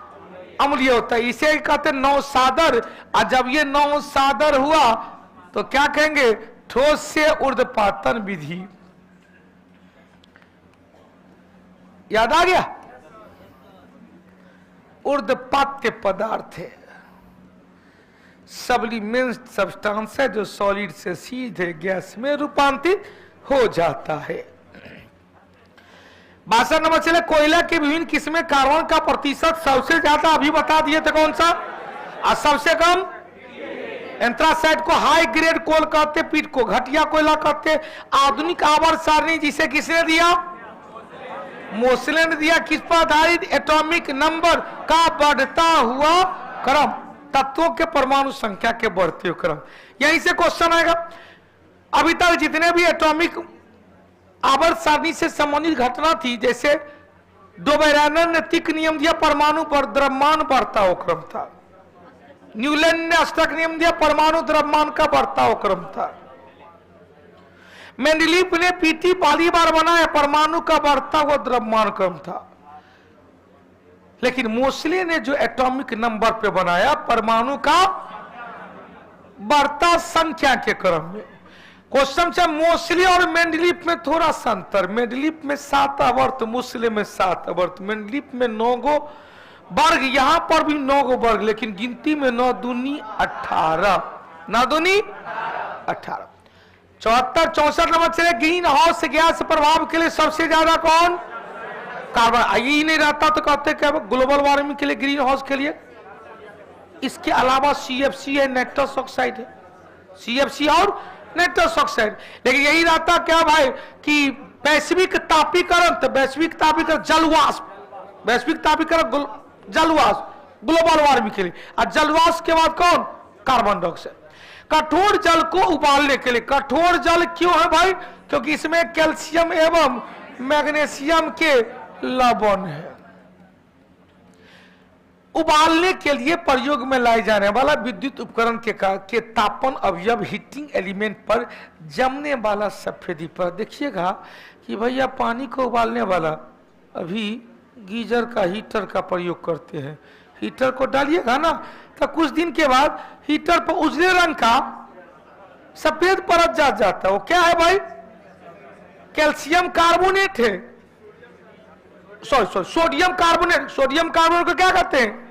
अम्लीय होता है, इसे कहते हैं नौसादर। और जब ये नौसादर हुआ तो क्या कहेंगे? ठोस से ऊर्ध्वपातन विधि। याद आ गया? ऊर्ध्वपात्य पदार्थ है, सब्लिमेंट सब्सटेंस है जो सॉलिड से सीधे गैस में रूपांतरित हो जाता है। भाषा नंबर चले, कोयला की विभिन्न किस्में कार्बन का प्रतिशत सबसे ज्यादा अभी बता दिए थे कौन सा, और सबसे कम एंथ्रासाइड को हाई ग्रेड कोल कहते, पीट को घटिया कोयला कहते। आधुनिक आवर्त सारणी जिसे किसने दिया? मोसले ने दिया। किस पर आधारित? एटॉमिक नंबर का बढ़ता हुआ क्रम, तत्वों के परमाणु संख्या के बढ़ते हुए क्रम। यहीं से क्वेश्चन आएगा। अभी तक जितने भी एटॉमिक आवर्त सारणी से संबंधित घटना थी, जैसे डोबेरेनर ने तिक नियम दिया, परमाणु पर द्रव्यमान बढ़ता हुआ क्रम था। न्यूलैंड ने अष्टक नियम दिया, परमाणु द्रव्यमान का बढ़ता हुआ क्रम था। मेंडलीफ ने पीटी पहली बार बनाया, परमाणु का बढ़ता हुआ द्रव्यमान क्रम था। लेकिन मोसले ने जो एटॉमिक नंबर पे बनाया, परमाणु का बढ़ता संख्या के क्रम में। क्वेश्चन से मोसले और मेंडलीफ में थोड़ा सा अंतर। मेंडलीफ में 7 आवर्त, मोसले में 7 आवर्त। मेंडलीफ में 9 गो वर्ग, यहां पर भी 9 गो वर्ग, लेकिन गिनती में 9 दूनी 18, 9 दूनी 18। 74 64 नंबर से ग्रीन हाउस गैस प्रभाव के लिए सबसे ज्यादा कौन? कार्बन। यही नहीं रहता तो कहते क्या ग्लोबल वार्मिंग के लिए ग्रीन हाउस के लिए। इसके अलावा CFC है, नाइट्रस ऑक्साइड है, CFC और नाइट्रस ऑक्साइड। लेकिन यही रहता क्या भाई कि वैश्विक तापीकरण, तो वैश्विक तापीकरण जलवाष्प, वैश्विक तापीकरण जलवाष्प ग्लोबल वार्मिंग के लिए। और जलवाष्प के बाद कौन? Carbon dioxide. कठोर जल को उबालने के लिए, कठोर जल क्यों है भाई? क्योंकि इसमें कैल्शियम एवं मैग्नीशियम के लवण है। उबालने के लिए प्रयोग में लाए जाने वाला विद्युत उपकरण के तापन अवयव हीटिंग एलिमेंट पर जमने वाला सफेदी पर देखिएगा कि भैया पानी को उबालने वाला, अभी गीजर का हीटर का प्रयोग करते हैं। हीटर को डालिएगा ना तो कुछ दिन के बाद हीटर पर उजले रंग का सफेद परत जाता है। वो क्या है भाई? कैल्शियम कार्बोनेट है, sorry sodium carbonate. Sodium carbonate को क्या कहते हैं?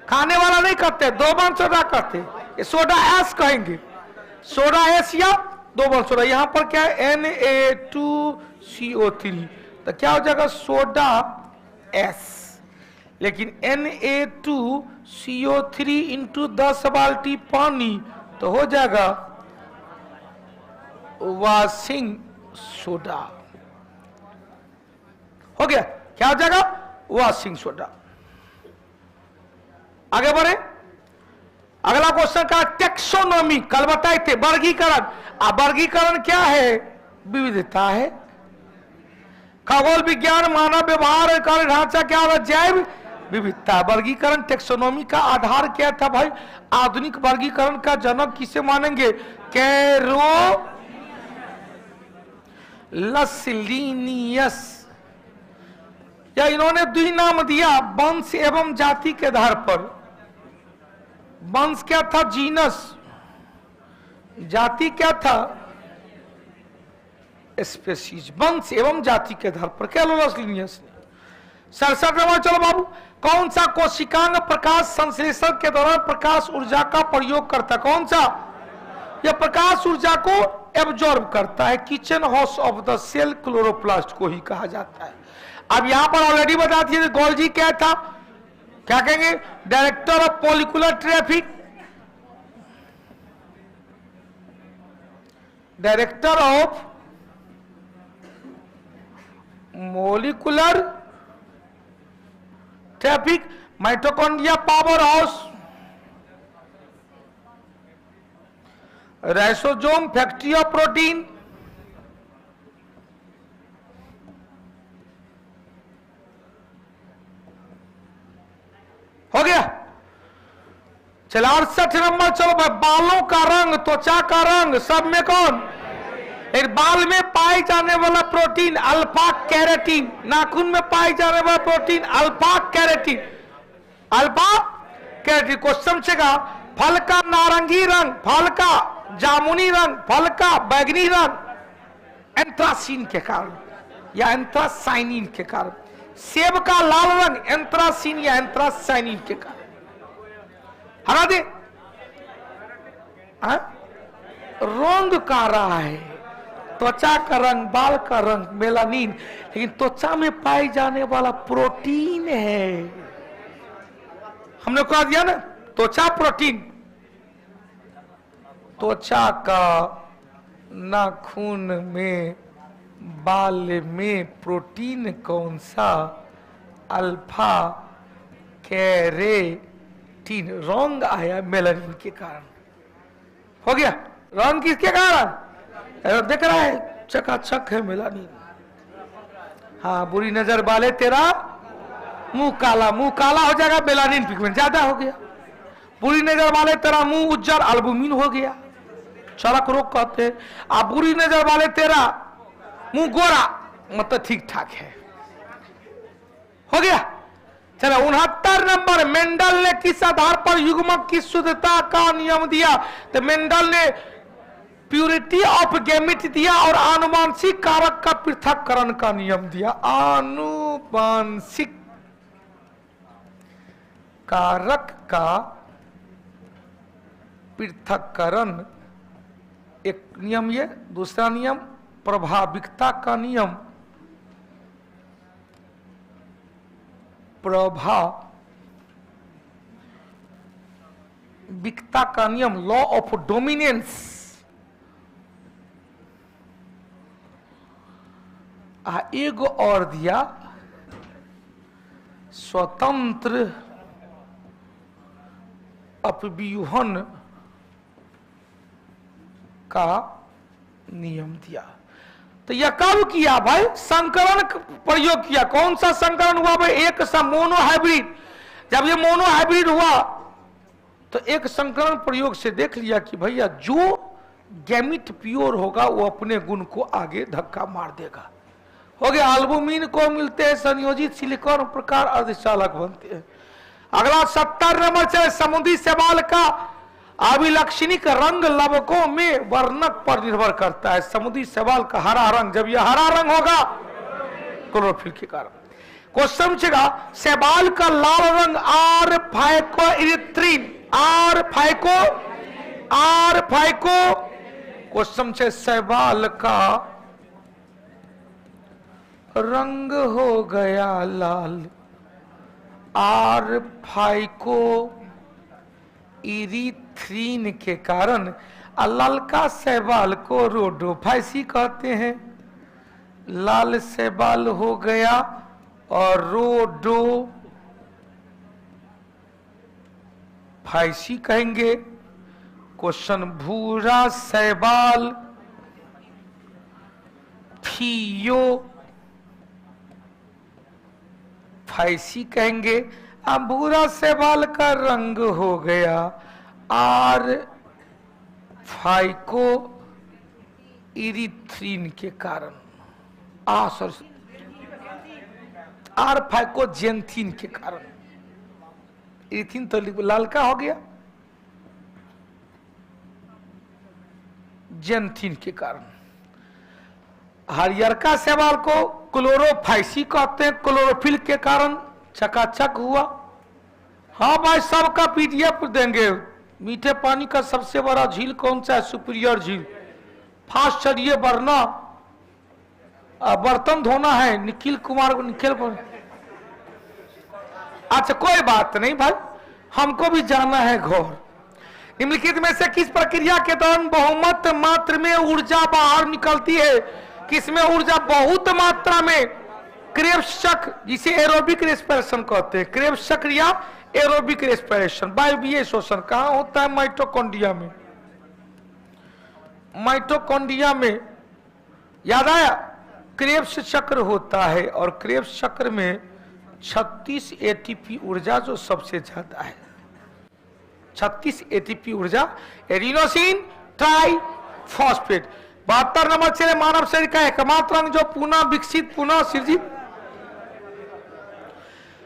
खाने वाला नहीं कहते, 2 सोडा कहते हैं। ये सोडा एस कहेंगे, सोडा एस या दो बार सोडा। यहां पर क्या है Na2CO3, तो क्या हो जाएगा सोडा एस। लेकिन Na2CO3 इंटू 10 बाल्टी पानी तो हो जाएगा वॉशिंग सोडा। हो गया, क्या हो जाएगा वॉशिंग सोडा। आगे बढ़े, अगला क्वेश्चन का टेक्सोनॉमी, कल बताए थे वर्गीकरण। अब वर्गीकरण क्या है, विविधता है। खगोल विज्ञान, मानव व्यवहार, कार्य ढांचा क्या होगा, जैव विविधता। वर्गीकरण टेक्सोनॉमी का आधार क्या था भाई, आधुनिक वर्गीकरण का जनक किसे मानेंगे, कैरोलसलिनियस। या इन्होंने द्वि नाम दिया वंश एवं जाति के आधार पर। वंश क्या था, जीनस, जाति क्या था, स्पेसीज। वंश एवं जाति के आधार पर कैरोलसलिनियस ने। 67 नंबर, चलो बाबू, कौन सा कोशिकांग प्रकाश संश्लेषण के दौरान प्रकाश ऊर्जा का प्रयोग करता है, कौन सा, यह प्रकाश ऊर्जा को एब्जॉर्ब करता है। Kitchen house of the cell chloroplast को ही कहा जाता है। अब यहां पर ऑलरेडी बता दिए गोल्जी क्या था, क्या कहेंगे, director of molecular traffic, director of molecular traffic. Mitochondria powerhouse, ribosome factory of protein, हो गया। चलो 68 नंबर, चलो भाई, बालों का रंग, त्वचा का रंग, सब में कौन, एक बाल में पाए जाने वाला प्रोटीन अल्फा कैरेटीन, नाखून में पाए जाने वाला protein alpha keratin, alpha keratin. Question चेगा, फल का नारंगी रंग, फल का जामुनी रंग, फल का बैगनी रंग एंथ्रासीन के कारण या एंथ्रासाइनिन के कारण। सेब का लाल रंग एंथ्रासीन या एंथ्रासाइनिन के कारण। हरा दे, रंग का रहा है, त्वचा का रंग, बाल का रंग मेलानिन, लेकिन त्वचा में पाई जाने वाला प्रोटीन है। हमने कहा दिया ना, त्वचा प्रोटीन, त्वचा का, नाखून में, बाल में प्रोटीन कौन सा, अल्फा कैरेटीन। रंग आया मेलानिन के कारण। हो गया, रंग किसके कारण, देख रहा है चकाचक है मेलानिन। हाँ, बुरी नजर वाले तेरा मुंह काला, मुंह काला हो जाएगा, मेलानिन पिगमेंट ज्यादा हो गया। बुरी नजर वाले तेरा मुंह उज्जर, एल्बुमिन हो गया, चरक रोग कहते हैं। आप बुरी नजर वाले तेरा मुंह गोरा, मतलब ठीक ठाक है। हो गया। चलो 69 नंबर, मेंडल ने किस आधार पर युग्मक की शुद्धता का नियम दिया, तो मेंडल ने प्यूरिटी ऑफ गैमेट दिया और आनुवांशिक कारक का पृथक्करण का नियम दिया। आनुवांशिक कारक का पृथक्करण एक नियम, ये दूसरा नियम प्रभाविकता का नियम, प्रभाविकता का नियम, लॉ ऑफ डोमिनेंस। एगो और दिया स्वतंत्र अपव्यूहन का नियम दिया। तो यह कब किया भाई, संकरण प्रयोग किया। कौन सा संकरण हुआ भाई, एक सा मोनो हाइब्रिड। जब ये मोनो हाइब्रिड हुआ तो एक संकरण प्रयोग से देख लिया कि भैया जो गैमिट प्योर होगा वो अपने गुण को आगे धक्का मार देगा। हो गया, एल्बुमिन को मिलते हैं संयोजित सिलिकॉन प्रकार अर्धचालक बनते हैं। अगला 70 नंबर से समुद्री शैवाल का अभिलक्षणिक रंग लवकों में वर्णक पर निर्भर करता है। समुद्री शैवाल का हरा रंग, जब यह हरा रंग होगा क्लोरोफिल के कारण। क्वेश्चन पूछेगा, शैवाल का लाल रंग R phycoerythrin, R phyco R phyco question से शैवाल का रंग हो गया लाल, आर फाइको इरीथ्रीन के कारण ललका शैवाल को रोडोफाइसी कहते हैं। लाल शैवाल हो गया और रोडोफाइसी कहेंगे। क्वेश्चन भूरा शैवाल थियो फाइसी कहेंगे। अब भूरा शैवाल का रंग हो गया आर फाइको इरीथ्रीन के कारण, आर फाइको जेंथिन के कारण। इरीथ्रीन तो लाल का हो गया, जेंथिन के कारण। हरियर का शैवाल को क्लोरोफाइसी कहते हैं, क्लोरोफिल के कारण चकाचक हुआ। हाँ भाई, सबका पीडीएफ देंगे। मीठे पानी का सबसे बड़ा झील कौन सा है? सुपीरियर झील। फास्ट चलिए वरना बर्तन धोना है। निखिल कुमार को निखिल पर। अच्छा कोई बात नहीं भाई, हमको भी जाना है घोर। निम्नलिखित में से किस प्रक्रिया के दौरान बहुमत मात्रा में ऊर्जा बाहर निकलती है? किसमें ऊर्जा बहुत मात्रा में? क्रेब्स चक्र, जिसे एरोबिक रेस्पिरेशन कहते हैं। क्रेब्स चक्र या एरोबिक रेस्पिरेशन। वायवीय श्वसन कहां होता है? माइटोकॉन्ड्रिया में। माइटोकॉन्ड्रिया में याद आया? क्रेब्स चक्र होता है और क्रेब्स चक्र में 36 एटीपी ऊर्जा जो सबसे ज्यादा है। 36 एटीपी ऊर्जा एडिनोसिन ट्राइफॉस्फेट। 72 नंबर से मानव शरीर का एकमात्र अंग जो पुनः विकसित पुनः सृजित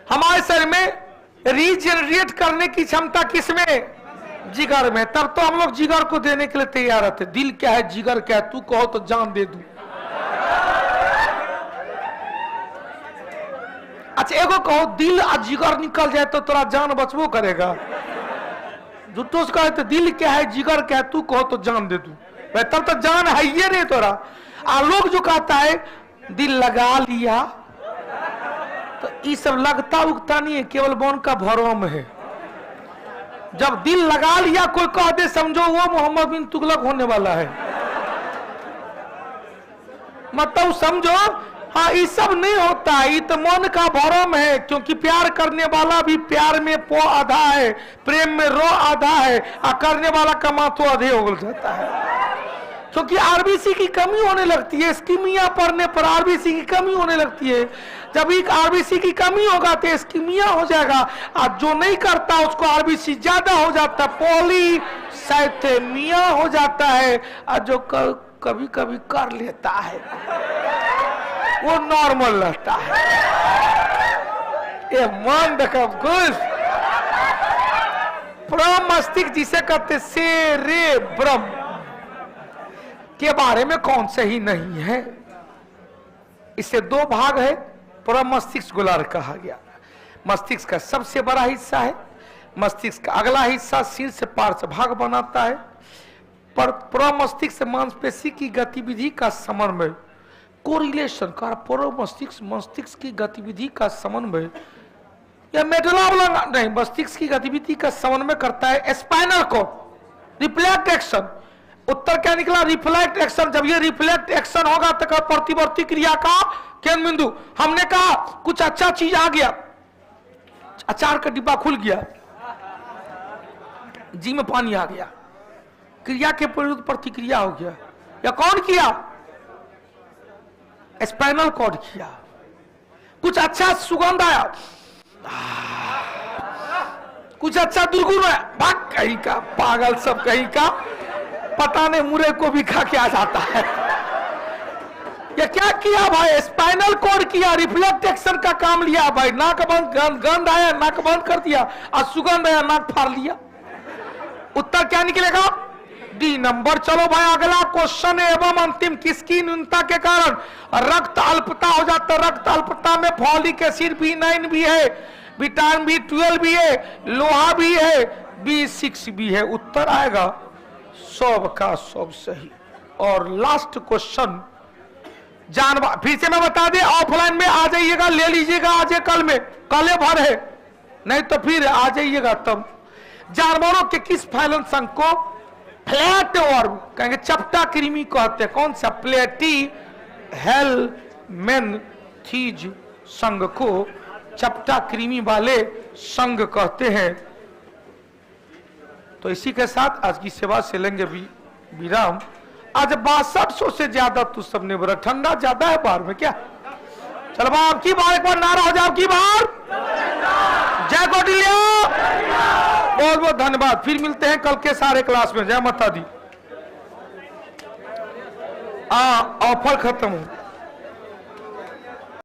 हमारे शरीर में रीजनरेट करने की क्षमता किसमें? जिगर में। तब तो हम लोग जिगर को देने के लिए तैयार रहते। दिल क्या है, जिगर क्या है, तू कहो तो जान दे दूं। अच्छा एगो कहो दिल और जिगर निकल जाए तो तोरा जान बचबो करेगा। झूठो से कहे तो दिल क्या है, जिगर क्या है, तू कहो तो जान दे दूं। तब तो जान है ये नहीं तोरा। आ लोग जो कहता है दिल लगा लिया, तो ये सब लगता उगता नहीं है, केवल बन का भरम है। जब दिल लगा लिया कोई कह दे, समझो वो मोहम्मद बिन तुगलक होने वाला है। मतलब समझो, हाँ ये सब नहीं होता, ये तो मन का भरम है। क्योंकि प्यार करने वाला भी प्यार में पो आधा है, प्रेम में रो आधा है, और करने वाला का माथो आधे हो जाता है। क्योंकि आरबीसी की कमी होने लगती है। स्कीमिया पढ़ने पर आरबीसी की कमी होने लगती है। जब एक आरबीसी की कमी होगा तो स्कीमिया हो जाएगा, और जो नहीं करता उसको आरबीसी ज्यादा हो जाता है, पॉलीसाइथेमिया हो जाता है। और जो कभी कभी कर लेता है वो नॉर्मल रहता है। ये मन देखो कुछ प्रमस्तिष्क जिसे कहते सेरेब्रम के बारे में कौन से ही नहीं है। इससे दो भाग है। प्रमस्तिष्क गोलार्ध कहा गया। मस्तिष्क का सबसे बड़ा हिस्सा है। मस्तिष्क का अगला हिस्सा सिर से पार्श्व भाग बनाता है। पर प्रमस्तिष्क मांसपेशी की गतिविधि का समन्वय, कोरिलेशन का प्रमस्तिष्क मस्तिष्क की गतिविधि का समन्वय या मेडुला ऑब्लांगा नहीं, मस्तिष्क की गतिविधि का समन्वय करता है स्पाइनल कॉर्ड। रिफ्लेक्ट एक्शन, उत्तर क्या निकला? Reflect action. जब ये रिफ्लेक्ट एक्शन होगा तो प्रतिवर्ती क्रिया का केंद्र बिंदु। हमने कहा कुछ अच्छा चीज आ गया, अचार का डिब्बा खुल गया, जी में पानी आ गया, क्रिया के विरुद्ध प्रतिक्रिया हो गया। या कौन किया? स्पाइनल कॉर्ड किया। कुछ अच्छा सुगंध आया, कुछ अच्छा दुर्गुण आया, भाग कहीं का पागल सब कहीं का, पता नहीं मुरे को भी खा के आ जाता है। ये क्या किया भाई? स्पाइनल कॉर्ड किया, रिफ्लेक्ट एक्शन का काम लिया भाई। नाक बंद, गंध आया नाक बंद कर दिया, और सुगंध आया नाक फाड़ लिया। उत्तर क्या निकलेगा? D number. चलो भाई अगला क्वेश्चन एवं अंतिम। किसकी न्यूनता के कारण रक्त अल्पता हो जाता है? रक्त अल्पता में फॉलिक एसिड B9 भी है, विटामिन B12 भी है, लोहा भी है, B6 भी है। उत्तर आएगा सब का सब सही। और लास्ट क्वेश्चन जानवर, फिर से मैं बता दें, ऑफलाइन में आ जाइएगा, ले लीजिएगा आज कल में, कल भर है, नहीं तो फिर आ जाइएगा तब। जानवरों के किस फैलन संघ को फ्लैट वर्म कहेंगे? चपटा कृमि कहते हैं। कौन सा? प्लेटी हेलमिन्थीज संघ को चपटा कृमि वाले संघ कहते हैं। तो इसी के साथ आज की सेवा से लेंगे विराम। आज 6200 से ज्यादा तू सबने बोला, ठंडा ज्यादा है बाहर में क्या? चलो भाई आपकी बार एक बार नारा हो जाए, आपकी बार जय कौटिल्य, बहुत बहुत धन्यवाद। फिर मिलते हैं कल के सारे क्लास में। जय माता दी। ऑफर खत्म हो।